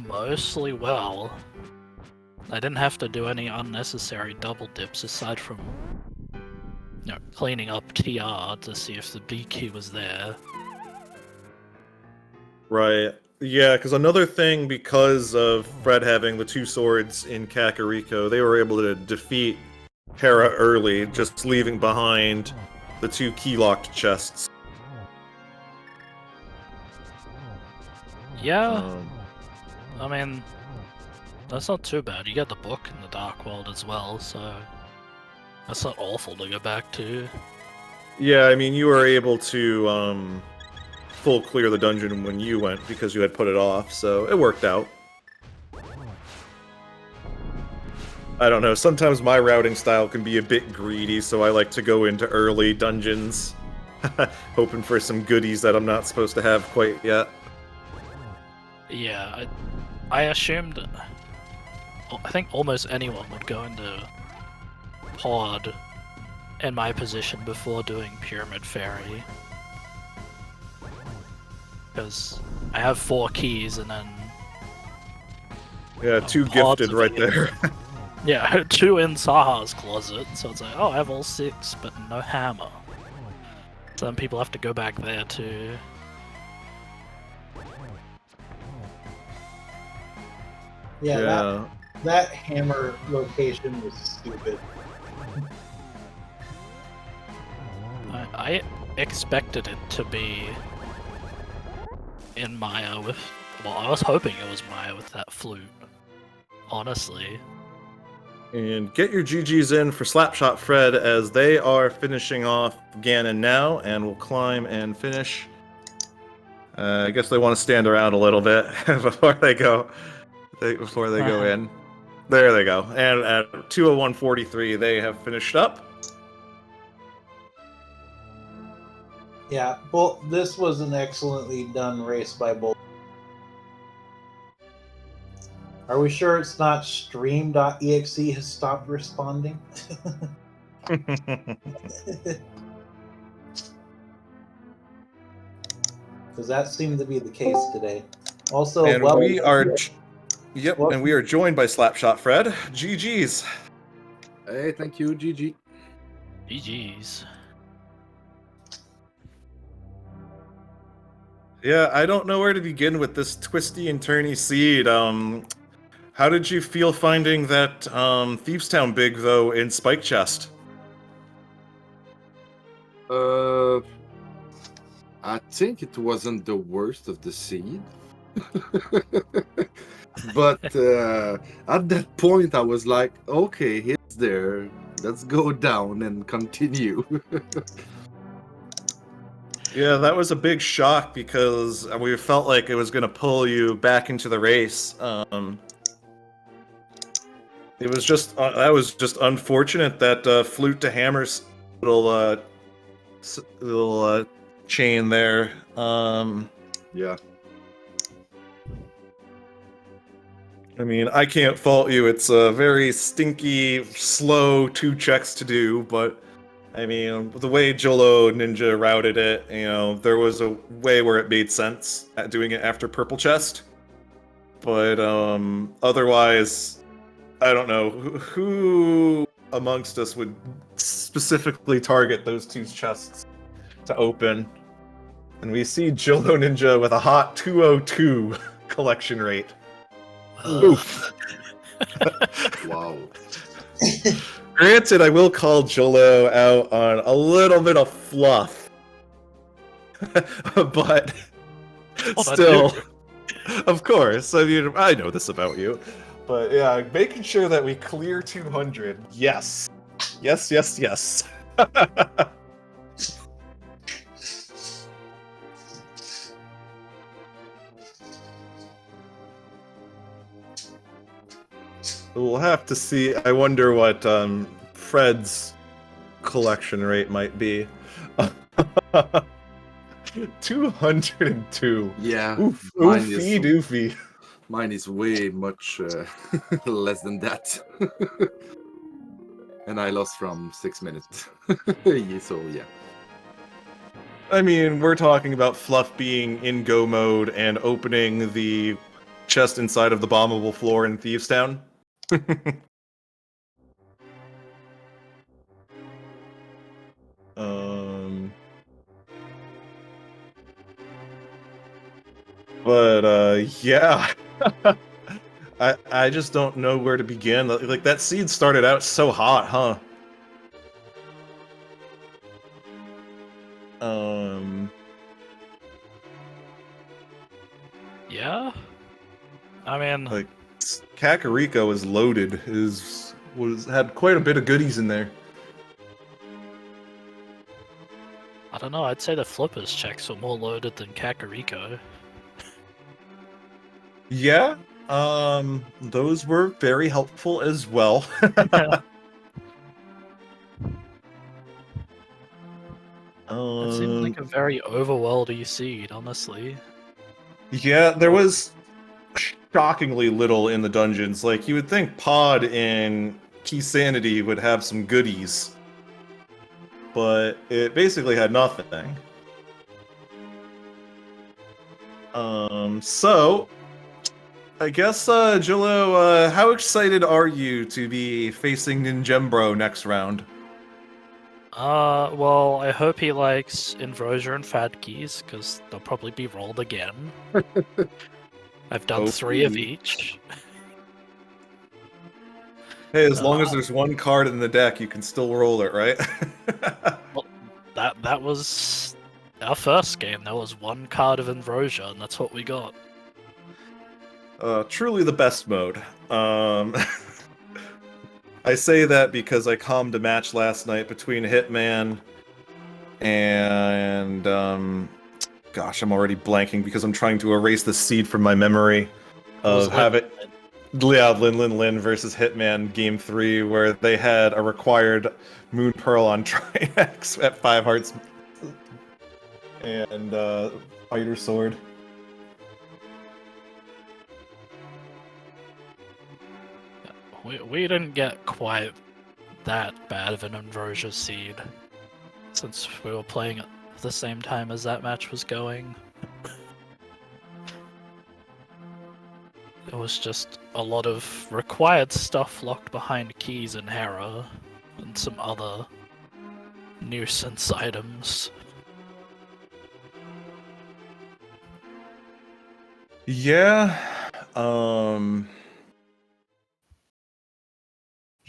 mostly well. I didn't have to do any unnecessary double dips aside from, cleaning up TR to see if the B key was there. Right. Yeah, because another thing, because of Fred having the two swords in Kakariko, they were able to defeat Hera early, just leaving behind the two key-locked chests. Yeah, I mean, that's not too bad. You get the book in the Dark World as well, so that's not awful to go back to. Yeah, I mean, you were able to full clear the dungeon when you went because you had put it off, so it worked out. I don't know, sometimes my routing style can be a bit greedy, so I like to go into early dungeons, hoping for some goodies that I'm not supposed to have quite yet. Yeah, I assumed... I think almost anyone would go into Pod in my position before doing Pyramid Fairy. Because I have 4 keys and then... Yeah, 2 gifted right there. Yeah, 2 in Saha's closet, so it's like, oh, I have all 6, but no hammer. So then people have to go back there too. Yeah, that hammer location was stupid. I expected it to be in Maya with... Well, I was hoping it was Maya with that flute. Honestly. And get your GGs in for slapshotfred as they are finishing off Ganon now, and will climb and finish. I guess they want to stand around a little bit before they go. Before they go in. There they go. And at 2:01:43, they have finished up. Yeah, well, this was an excellently done race by both. Are we sure it's not stream.exe has stopped responding? Because that seemed to be the case today. Also, and well, we are... Yep, well, and we are joined by slapshotfred. GG's. Hey, thank you, GG. GG's. Yeah, I don't know where to begin with this twisty and turny seed. How did you feel finding that Thieves Town Big, though, in Spike Chest? Uh, I think it wasn't the worst of the seed. But at that point, I was like, okay, it's there. Let's go down and continue. Yeah, that was a big shock because we felt like it was going to pull you back into the race. It was just that was just unfortunate that flute to hammers little little chain there. Yeah. I mean, I can't fault you. It's a very stinky, slow 2 checks to do, but I mean, the way Julloninja routed it, you know, there was a way where it made sense at doing it after purple chest. But otherwise, I don't know who amongst us would specifically target those 2 chests to open. And we see Julloninja with a hot 202 collection rate. Oof. Wow. Granted, I will call Jullo out on a little bit of fluff. But still, of course, I mean, I know this about you. But yeah, making sure that we clear 200. Yes. Yes, yes, yes. We'll have to see. I wonder what Fred's collection rate might be. 202. Yeah. Oof, Mine oofy is- doofy. Mine is way much less than that. And I lost from 6 minutes. So yeah. I mean, we're talking about Fluff being in go mode and opening the chest inside of the bombable floor in Thieves Town. But yeah. I just don't know where to begin. Like, that seed started out so hot, huh? Yeah? I mean, Like, Kakariko was loaded. Had quite a bit of goodies in there. I don't know, I'd say the flippers checks were more loaded than Kakariko. Yeah, those were very helpful as well. It seemed like a very overworldy seed, honestly. Yeah, there was shockingly little in the dungeons. Like, you would think Pod in Key Sanity would have some goodies, but it basically had nothing. So I guess, Jullo, how excited are you to be facing Ninjembro next round? Well, I hope he likes Inversion and Fadkeys, because they'll probably be rolled again. I've done 3 of each. Hey, as long as there's one card in the deck, you can still roll it, right? Well, that was our first game. There was 1 card of Inversion, and that's what we got. Truly the best mode. I say that because I calmed a match last night between Hitman and gosh, I'm already blanking because I'm trying to erase the seed from my memory of Lin versus Hitman Game 3, where they had a required Moon Pearl on Triax at 5 hearts and Fighter Sword. We didn't get quite that bad of an Inversion seed, since we were playing at the same time as that match was going. It was just a lot of required stuff locked behind keys in Hera, and some other nuisance items. Yeah,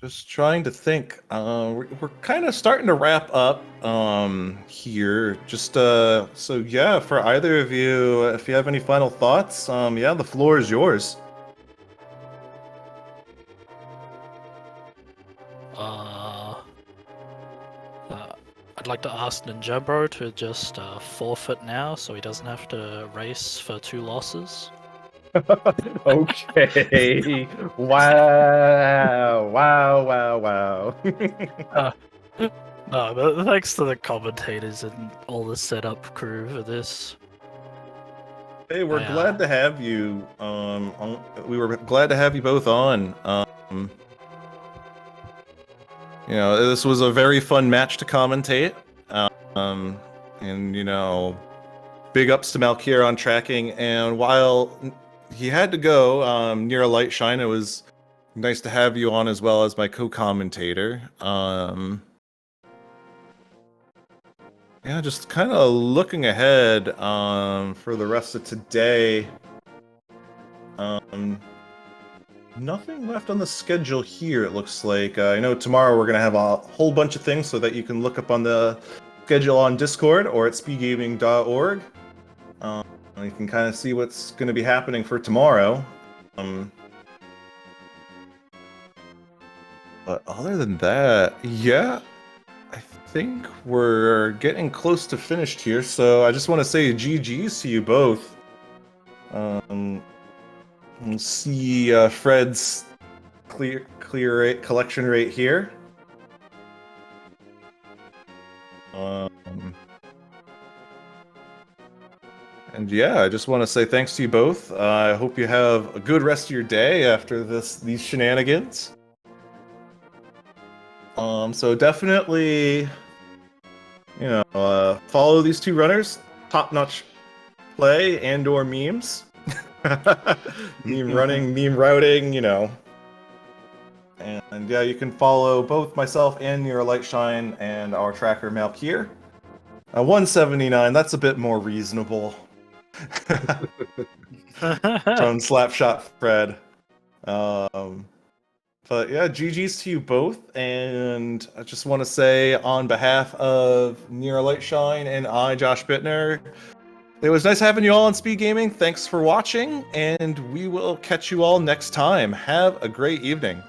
Just trying to think. We're kind of starting to wrap up here. Just so yeah, for either of you, if you have any final thoughts, yeah, the floor is yours. I'd like to ask Ninja Bro to just forfeit now, so he doesn't have to race for 2 losses. Okay. Wow. Wow. No, but thanks to the commentators and all the setup crew for this. Hey, we're Yeah. glad to have you. We were glad to have you both on. You know, this was a very fun match to commentate. And you know, big ups to Malkier on tracking. And while he had to go near a light shine, it was nice to have you on as well as my co-commentator. Yeah, just kind of looking ahead for the rest of today. Nothing left on the schedule here, it looks like. I know tomorrow we're going to have a whole bunch of things so that you can look up on the schedule on Discord or at speedgaming.org. You can kind of see what's going to be happening for tomorrow. But other than that, yeah, I think we're getting close to finished here. So I just want to say GG's to you both. We'll see Fred's clear rate, collection rate here. And yeah, I just want to say thanks to you both. I hope you have a good rest of your day after these shenanigans. So definitely, you know, follow these 2 runners. Top-notch play and/or memes. Meme running, meme routing, you know. And yeah, you can follow both myself and Near Light Shine and our tracker Malkier. 179, that's a bit more reasonable. From slapshotfred. But yeah, GG's to you both, and I just want to say on behalf of Near Light Shine and I, Josh Bittner, it was nice having you all on Speed Gaming. Thanks for watching, and we will catch you all next time. Have a great evening.